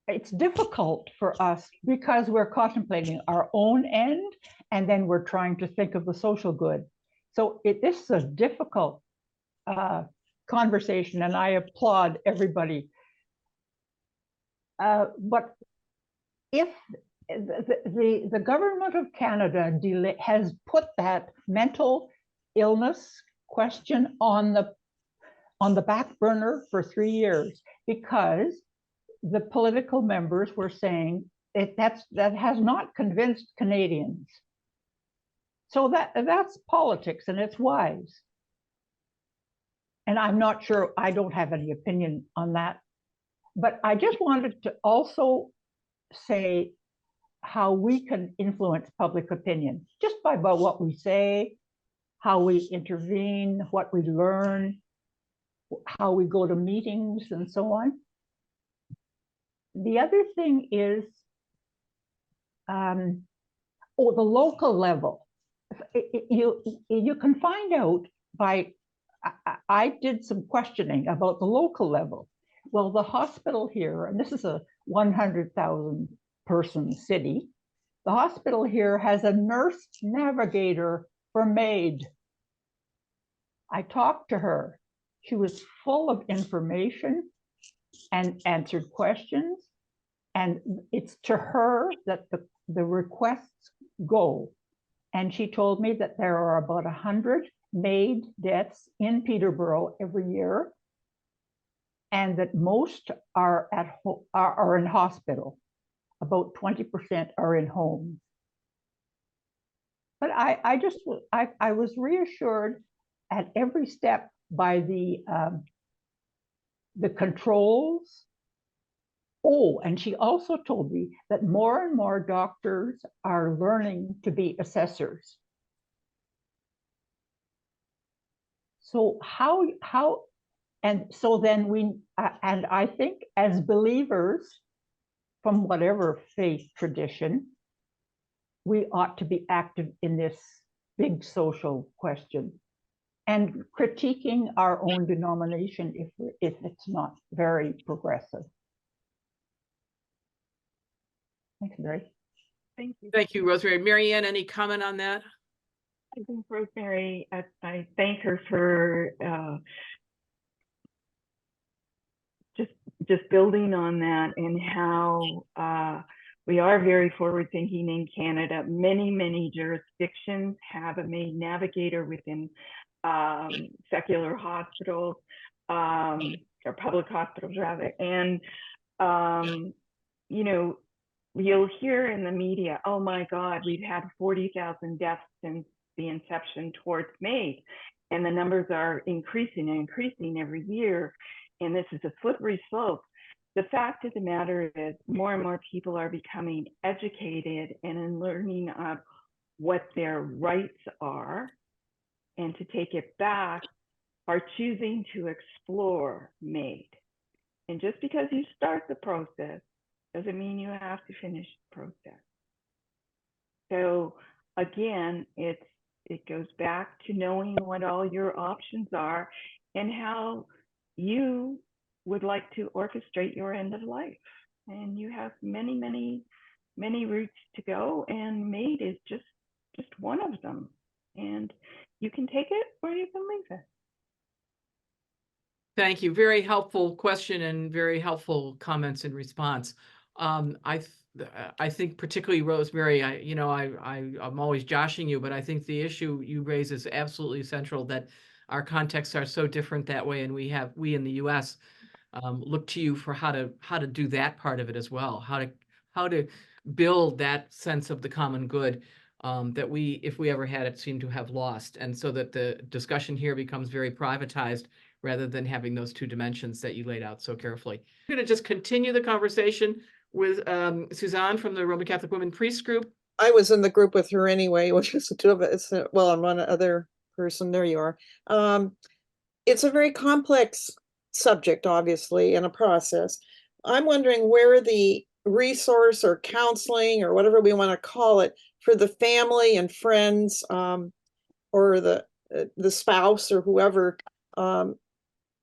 It's difficult for us because we're contemplating our own end and then we're trying to think of the social good. So this is a difficult conversation, and I applaud everybody. But if the government of Canada has put that mental illness question on the back burner for 3 years because the political members were saying that has not convinced Canadians. So that's politics, and it's wise. And I'm not sure, I don't have any opinion on that. But I just wanted to also say how we can influence public opinion just by what we say, how we intervene, what we learn, how we go to meetings and so on. The other thing is, the local level. You can find out by, I did some questioning about the local level. Well, the hospital here, and this is a 100,000 person city, the hospital here has a nurse navigator for MAID. I talked to her. She was full of information and answered questions. And it's to her that the requests go. And she told me that there are about 100 MAID deaths in Peterborough every year, and that most are in hospital. About 20% are in homes. But I was reassured at every step by the controls. Oh, and she also told me that more and more doctors are learning to be assessors. So and so then and I think as believers, from whatever faith tradition, we ought to be active in this big social question and critiquing our own denomination if it's not very progressive. Thanks, Mary. Thank you. Thank you, Rosemary. Mary Anne, any comment on that? I think Rosemary, I thank her for just building on that, and how we are very forward thinking in Canada. Many jurisdictions have a MAID navigator within secular hospitals, or public hospitals rather. And you know, you'll hear in the media, oh my God, we've had 40,000 deaths since the inception towards MAID. And the numbers are increasing and increasing every year. And this is a slippery slope. The fact of the matter is more and more people are becoming educated and in learning of what their rights are, and to take it back, are choosing to explore MAID. And just because you start the process doesn't mean you have to finish the process. So again, it goes back to knowing what all your options are and how you would like to orchestrate your end of life. And you have many routes to go, and MAID is just one of them. And you can take it or you can leave it. Thank you. Very helpful question and very helpful comments in response. I think particularly Rosemary, I'm always joshing you, but I think the issue you raise is absolutely central, that our contexts are so different that way. And we in the US look to you for how to do that part of it as well, how to build that sense of the common good that we, if we ever had it, seem to have lost. And so that the discussion here becomes very privatized rather than having those two dimensions that you laid out so carefully. We're going to just continue the conversation with Suzanne from the Roman Catholic Women Priest Group. I was in the group with her anyway, which is the two of us. Well, and one other person. There you are. It's a very complex subject, obviously, and a process. I'm wondering where the resource or counseling or whatever we want to call it for the family and friends, or the spouse or whoever.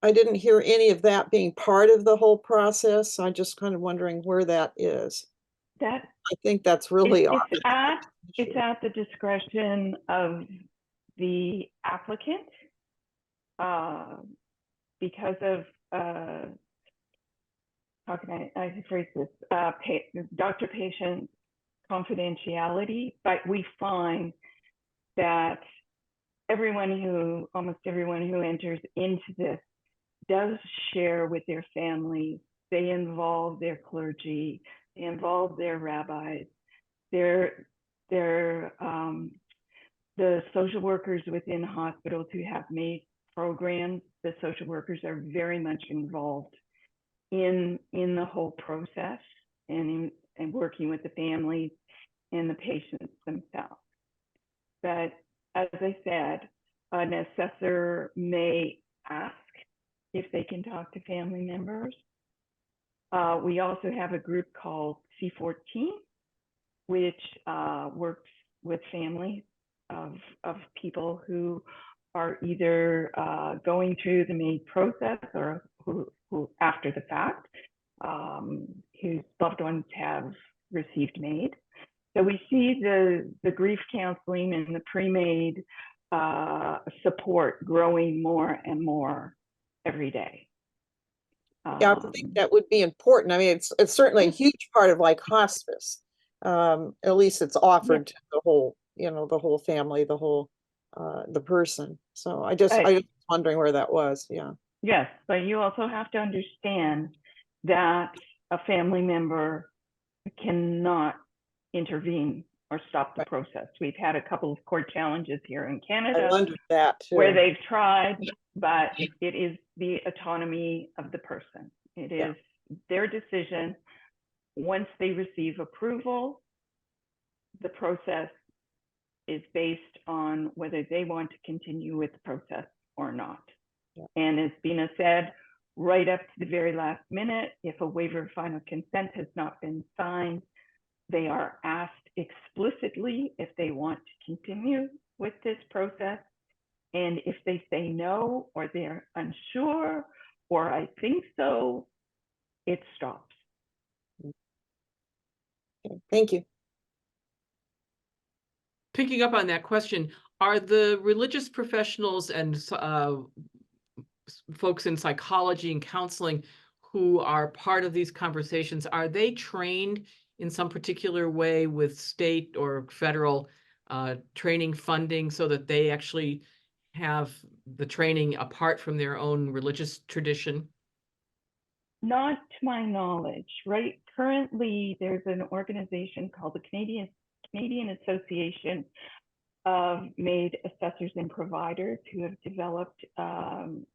I didn't hear any of that being part of the whole process. I'm just kind of wondering where that is. That I think that's really it's at the discretion of the applicant, because of how can I phrase this, doctor-patient confidentiality. But we find that almost everyone who enters into this does share with their families. They involve their clergy, they involve their rabbis, the social workers within hospitals who have MAID programs. The social workers are very much involved in the whole process, and working with the families and the patients themselves. But as I said, an assessor may ask if they can talk to family members. We also have a group called C14, which works with families of people who are either going through the MAID process, or who after the fact, whose loved ones have received MAID. So we see the grief counseling and the pre-MAID support growing more and more every day. Yeah, I think that would be important. I mean, it's certainly a huge part of like hospice. At least it's offered to the whole, the whole family, the whole the person. So I was wondering where that was. Yeah. Yes, but you also have to understand that a family member cannot intervene or stop the process. We've had a couple of court challenges here in Canada. I wondered that too. Where they've tried, but it is the autonomy of the person. It is their decision. Once they receive approval, the process is based on whether they want to continue with the process or not. Yeah. And as Bina said, right up to the very last minute. If a waiver of final consent has not been signed, they are asked explicitly if they want to continue with this process. And if they say no, or they're unsure, or I think so, it stops. Thank you. Picking up on that question, are the religious professionals and folks in psychology and counseling who are part of these conversations, are they trained in some particular way with state or federal training funding so that they actually have the training apart from their own religious tradition? Not to my knowledge, right? Currently, there's an organization called the Canadian Association of MAID Assessors and Providers, who have developed an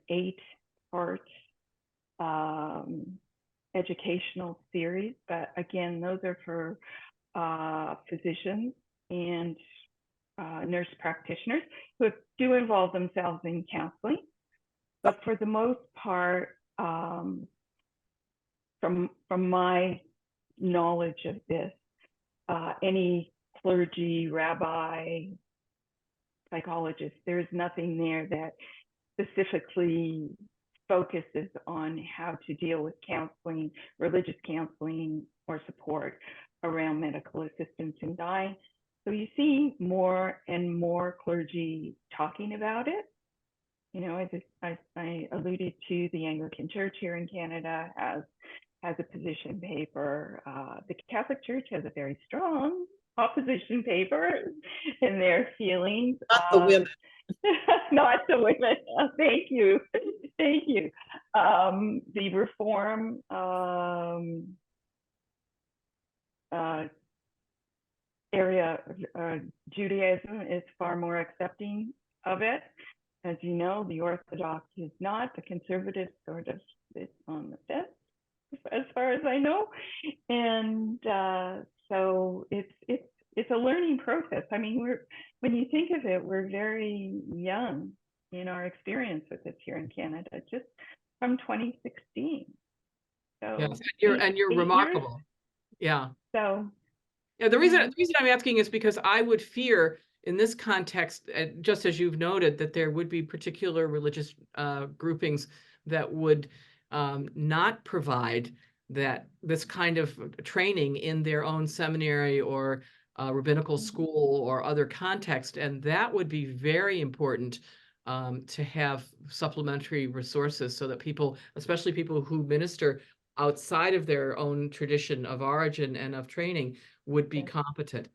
8-part educational series. But again, those are for physicians and nurse practitioners who do involve themselves in counseling. But for the most part, from my knowledge of this, any clergy, rabbi, psychologist, there's nothing there that specifically focuses on how to deal with counseling, religious counseling, or support around medical assistance in dying. So you see more and more clergy talking about it. You know, I alluded to the Anglican Church here in Canada has a position paper. The Catholic Church has a very strong opposition paper in their feelings. Not the women. Not the women. Thank you. Thank you. The Reform area of Judaism is far more accepting of it. As you know, the Orthodox is not. The Conservative sort of is on the fence, as far as I know. And so it's a learning process. I mean, when you think of it, we're very young in our experience with this here in Canada, just from 2016. So yes, you're remarkable. Yeah. So yeah, the reason I'm asking is because I would fear in this context, just as you've noted, that there would be particular religious groupings that would not provide this kind of training in their own seminary or rabbinical school or other context, and that would be very important to have supplementary resources so that people, especially people who minister outside of their own tradition of origin and of training, would be competent.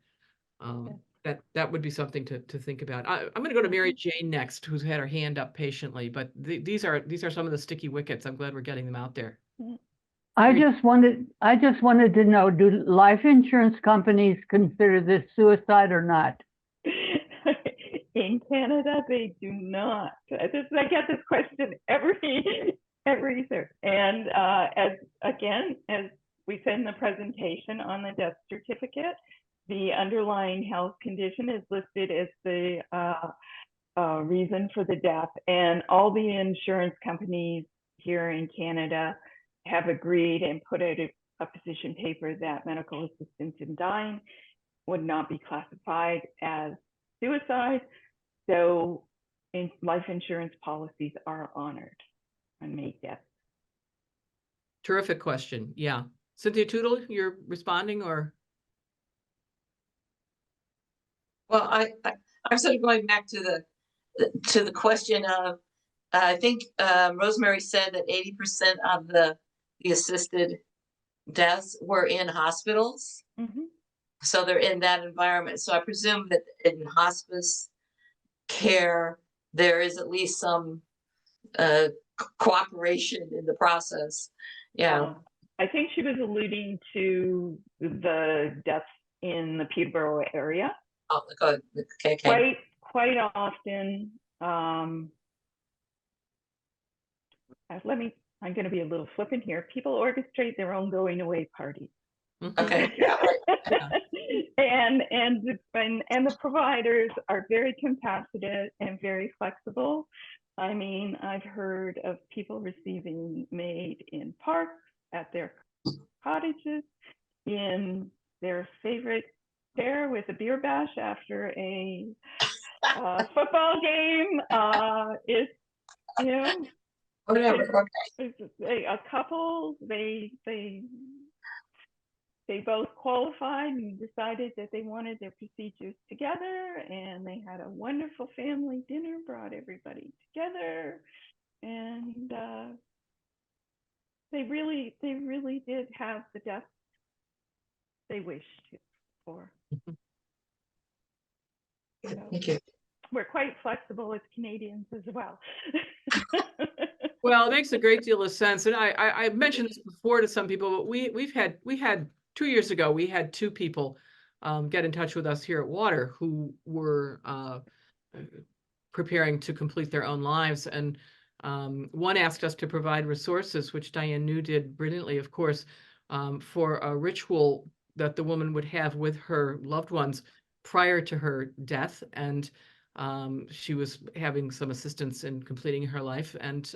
That would be something to think about. I'm going to go to Mary Jane next, who's had her hand up patiently, but these are some of the sticky wickets. I'm glad we're getting them out there. I just wanted to know, do life insurance companies consider this suicide or not? In Canada, they do not. I get this question every year. And as we said in the presentation on the death certificate, the underlying health condition is listed as the reason for the death. And all the insurance companies here in Canada have agreed and put out a position paper that medical assistance in dying would not be classified as suicide. So life insurance policies are honored on MAID death. Terrific question. Yeah. Cynthia Tootle, you're responding, or? Well, I'm sort of going back to the question of, I think Rosemary said that 80% of the assisted deaths were in hospitals. Mm-hmm. So they're in that environment. So I presume that in hospice care, there is at least some cooperation in the process. Yeah. I think she was alluding to the deaths in the Peterborough area. Oh, okay. Quite often, I'm going to be a little flippant here. People orchestrate their own going away parties. Okay. Yeah, right. and the providers are very compassionate and very flexible. I mean, I've heard of people receiving MAID in parks, at their cottages, in their favorite chair with a beer bash after a football game. It's, you know, Whatever. it's a couple, they both qualified and decided that they wanted their procedures together, and they had a wonderful family dinner, brought everybody together, and they really did have the death they wished for. So Thank you. we're quite flexible as Canadians as well. Well, it makes a great deal of sense. And I mentioned this before to some people, but we had 2 years ago, we had 2 people get in touch with us here at Water who were preparing to complete their own lives. And one asked us to provide resources, which Diane New did brilliantly, of course, for a ritual that the woman would have with her loved ones prior to her death. And she was having some assistance in completing her life. And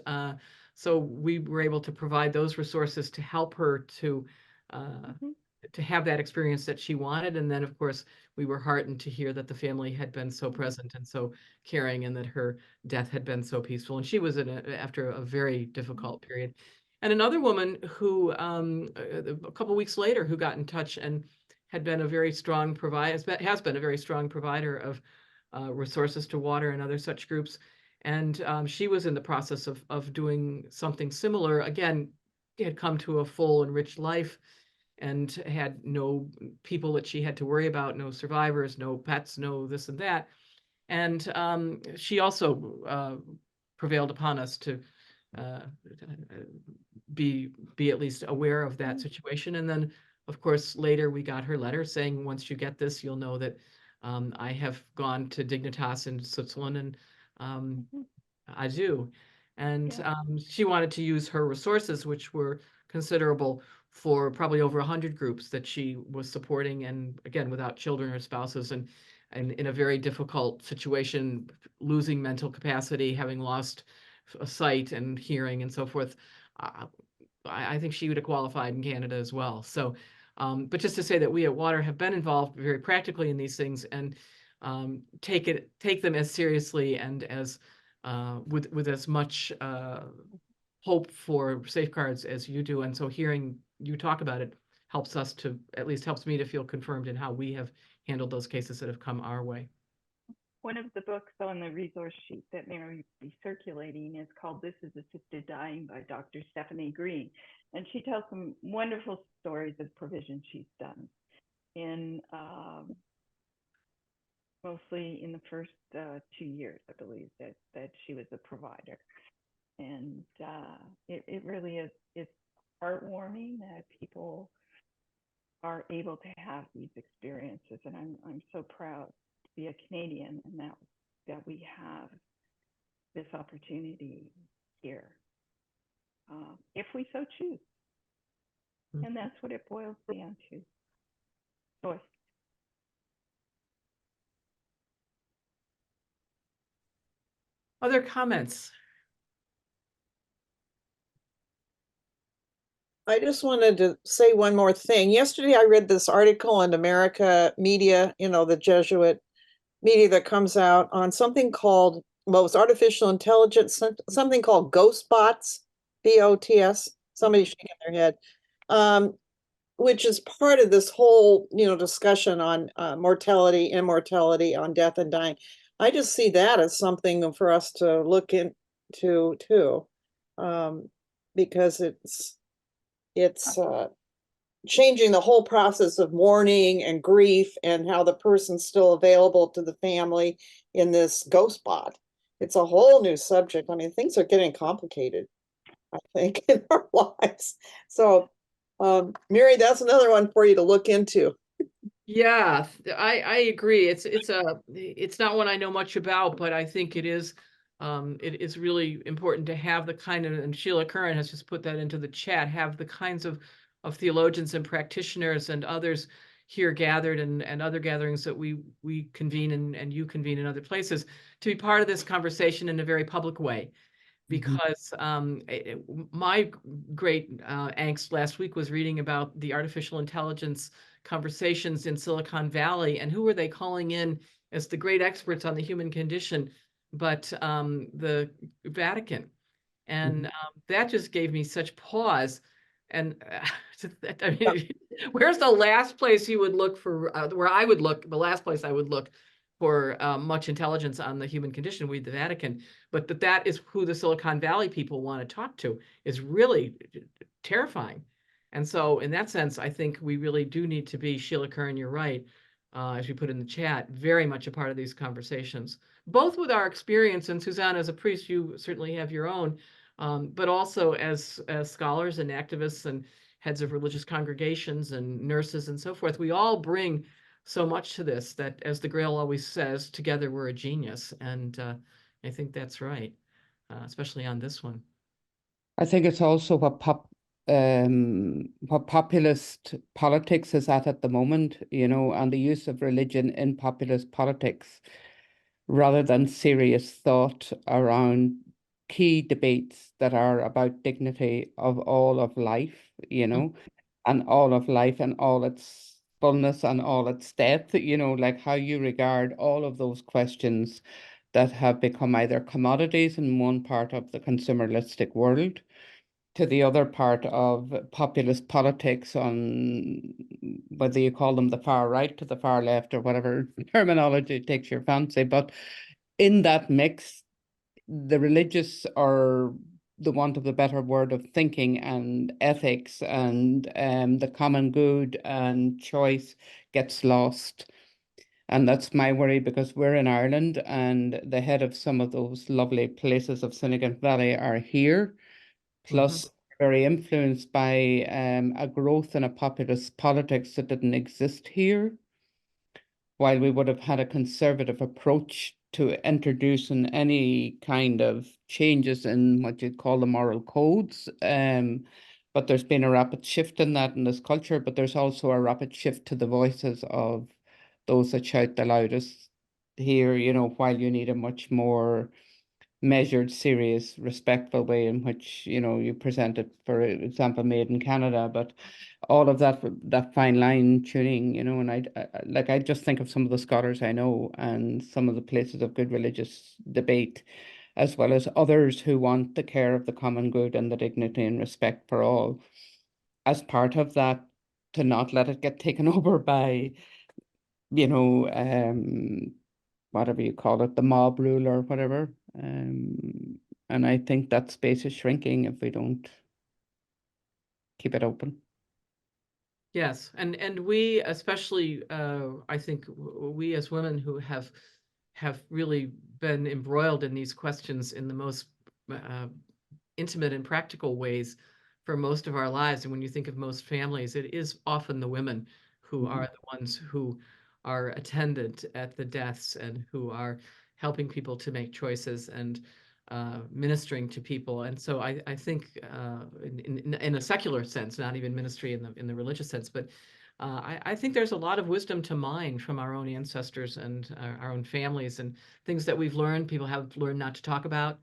so we were able to provide those resources to help her to have that experience that she wanted. And then, of course, we were heartened to hear that the family had been so present and so caring, and that her death had been so peaceful. And she was after a very difficult period. And another woman who, a couple of weeks later, who got in touch and had been a very strong provider, has been a very strong provider of resources to Water and other such groups. And she was in the process of doing something similar. Again, had come to a full and rich life and had no people that she had to worry about, no survivors, no pets, no this and that. And she also prevailed upon us to be at least aware of that situation. And then, of course, later we got her letter saying, once you get this, you'll know that I have gone to Dignitas in Switzerland, and I do. And she wanted to use her resources, which were considerable, for probably over 100 groups that she was supporting, and again, without children or spouses, and in a very difficult situation, losing mental capacity, having lost sight and hearing and so forth. I think she would have qualified in Canada as well. So, but just to say that we at Water have been involved very practically in these things, and take them as seriously and as with as much hope for safeguards as you do. And so hearing you talk about it helps us to, at least helps me to feel confirmed in how we have handled those cases that have come our way. One of the books on the resource sheet that Mary will be circulating is called This is Assisted Dying by Dr. Stephanie Green. And she tells some wonderful stories of provision she's done in mostly in the first 2 years, I believe, that she was a provider. And it really is, it's heartwarming that people are able to have these experiences. And I'm so proud to be a Canadian, and that we have this opportunity here, if we so choose. And that's what it boils down to. Choice. Other comments? I just wanted to say one more thing. Yesterday, I read this article in America Media, the Jesuit media that comes out, on something called, well, it's artificial intelligence, something called ghost bots, BOTS, somebody shaking their head, which is part of this whole, discussion on mortality, immortality, on death and dying. I just see that as something for us to look into too, because it's changing the whole process of mourning and grief, and how the person's still available to the family in this ghost bot. It's a whole new subject. I mean, things are getting complicated, I think, in our lives. So, Mary, that's another one for you to look into. Yeah, I agree. It's not one I know much about, but I think it is really important to have the kind of, and Sheila Curran has just put that into the chat, have the kinds of theologians and practitioners and others here gathered and other gatherings that we convene and you convene in other places to be part of this conversation in a very public way. Because my great angst last week was reading about the artificial intelligence conversations in Silicon Valley, and who were they calling in as the great experts on the human condition, but the Vatican. And that just gave me such pause. And I mean, where's the last place you would look for, where I would look, the last place I would look for much intelligence on the human condition, the Vatican. But that is who the Silicon Valley people want to talk to, is really terrifying. And so in that sense, I think we really do need to be, Sheila Curran, you're right, as we put in the chat, very much a part of these conversations, both with our experience, and Suzanne, as a priest, you certainly have your own, but also as scholars and activists and heads of religious congregations and nurses and so forth. We all bring so much to this that, as the Grail always says, together we're a genius. And I think that's right, especially on this one. I think it's also what populist politics is at the moment, you know, and the use of religion in populist politics rather than serious thought around key debates that are about dignity of all of life, you know, and all of life and all its fullness and all its depth, you know, like how you regard all of those questions that have become either commodities in one part of the consumeristic world to the other part of populist politics, on whether you call them the far right to the far left or whatever terminology takes your fancy. But in that mix, the religious, or the want of the better word, of thinking and ethics and the common good and choice gets lost. And that's my worry, because we're in Ireland and the head of some of those lovely places of Silicon Valley are here, plus very influenced by a growth in a populist politics that didn't exist here, while we would have had a conservative approach to introducing any kind of changes in what you'd call the moral codes. But there's been a rapid shift in that in this culture, but there's also a rapid shift to the voices of those that shout the loudest here, you know, while you need a much more measured, serious, respectful way in which, you know, you present it, for example, made in Canada. But all of that fine line tuning, you know, and I just think of some of the scholars I know and some of the places of good religious debate, as well as others who want the care of the common good and the dignity and respect for all as part of that, to not let it get taken over by, you know, whatever you call it, the mob rule or whatever. And I think that space is shrinking if we don't keep it open. Yes, and we, especially, I think we as women who have really been embroiled in these questions in the most intimate and practical ways for most of our lives. And when you think of most families, it is often the women who are the ones who are attendant at the deaths and who are helping people to make choices and ministering to people. And so I think in a secular sense, not even ministry in the religious sense, but I think there's a lot of wisdom to mine from our own ancestors and our own families, and things that we've learned, people have learned not to talk about,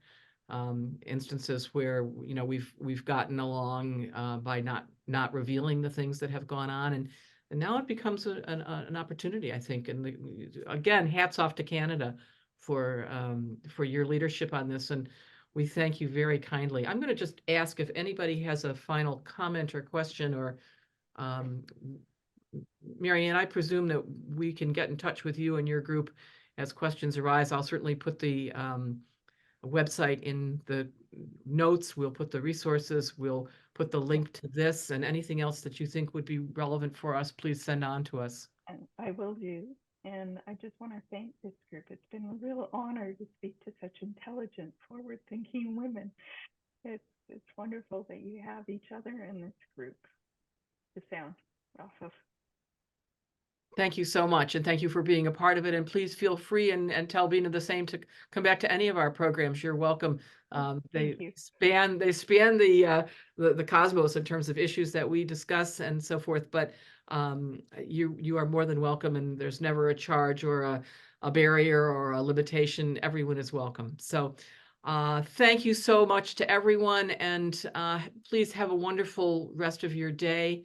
instances where, you know, we've gotten along by not revealing the things that have gone on, and now it becomes an opportunity, I think. And again, hats off to Canada for your leadership on this, and we thank you very kindly. I'm going to just ask if anybody has a final comment or question, or Mary Anne, I presume that we can get in touch with you and your group as questions arise. I'll certainly put the website in the notes. We'll put the resources. We'll put the link to this, and anything else that you think would be relevant for us, please send on to us. And I will do. And I just want to thank this group. It's been a real honor to speak to such intelligent, forward-thinking women. It's wonderful that you have each other in this group to sound off of. Thank you so much, and thank you for being a part of it. And please feel free and tell Bina the same to come back to any of our programs. You're welcome. They span the cosmos in terms of issues that we discuss and so forth. But you are more than welcome, and there's never a charge or a barrier or a limitation. Everyone is welcome. So thank you so much to everyone, and please have a wonderful rest of your day.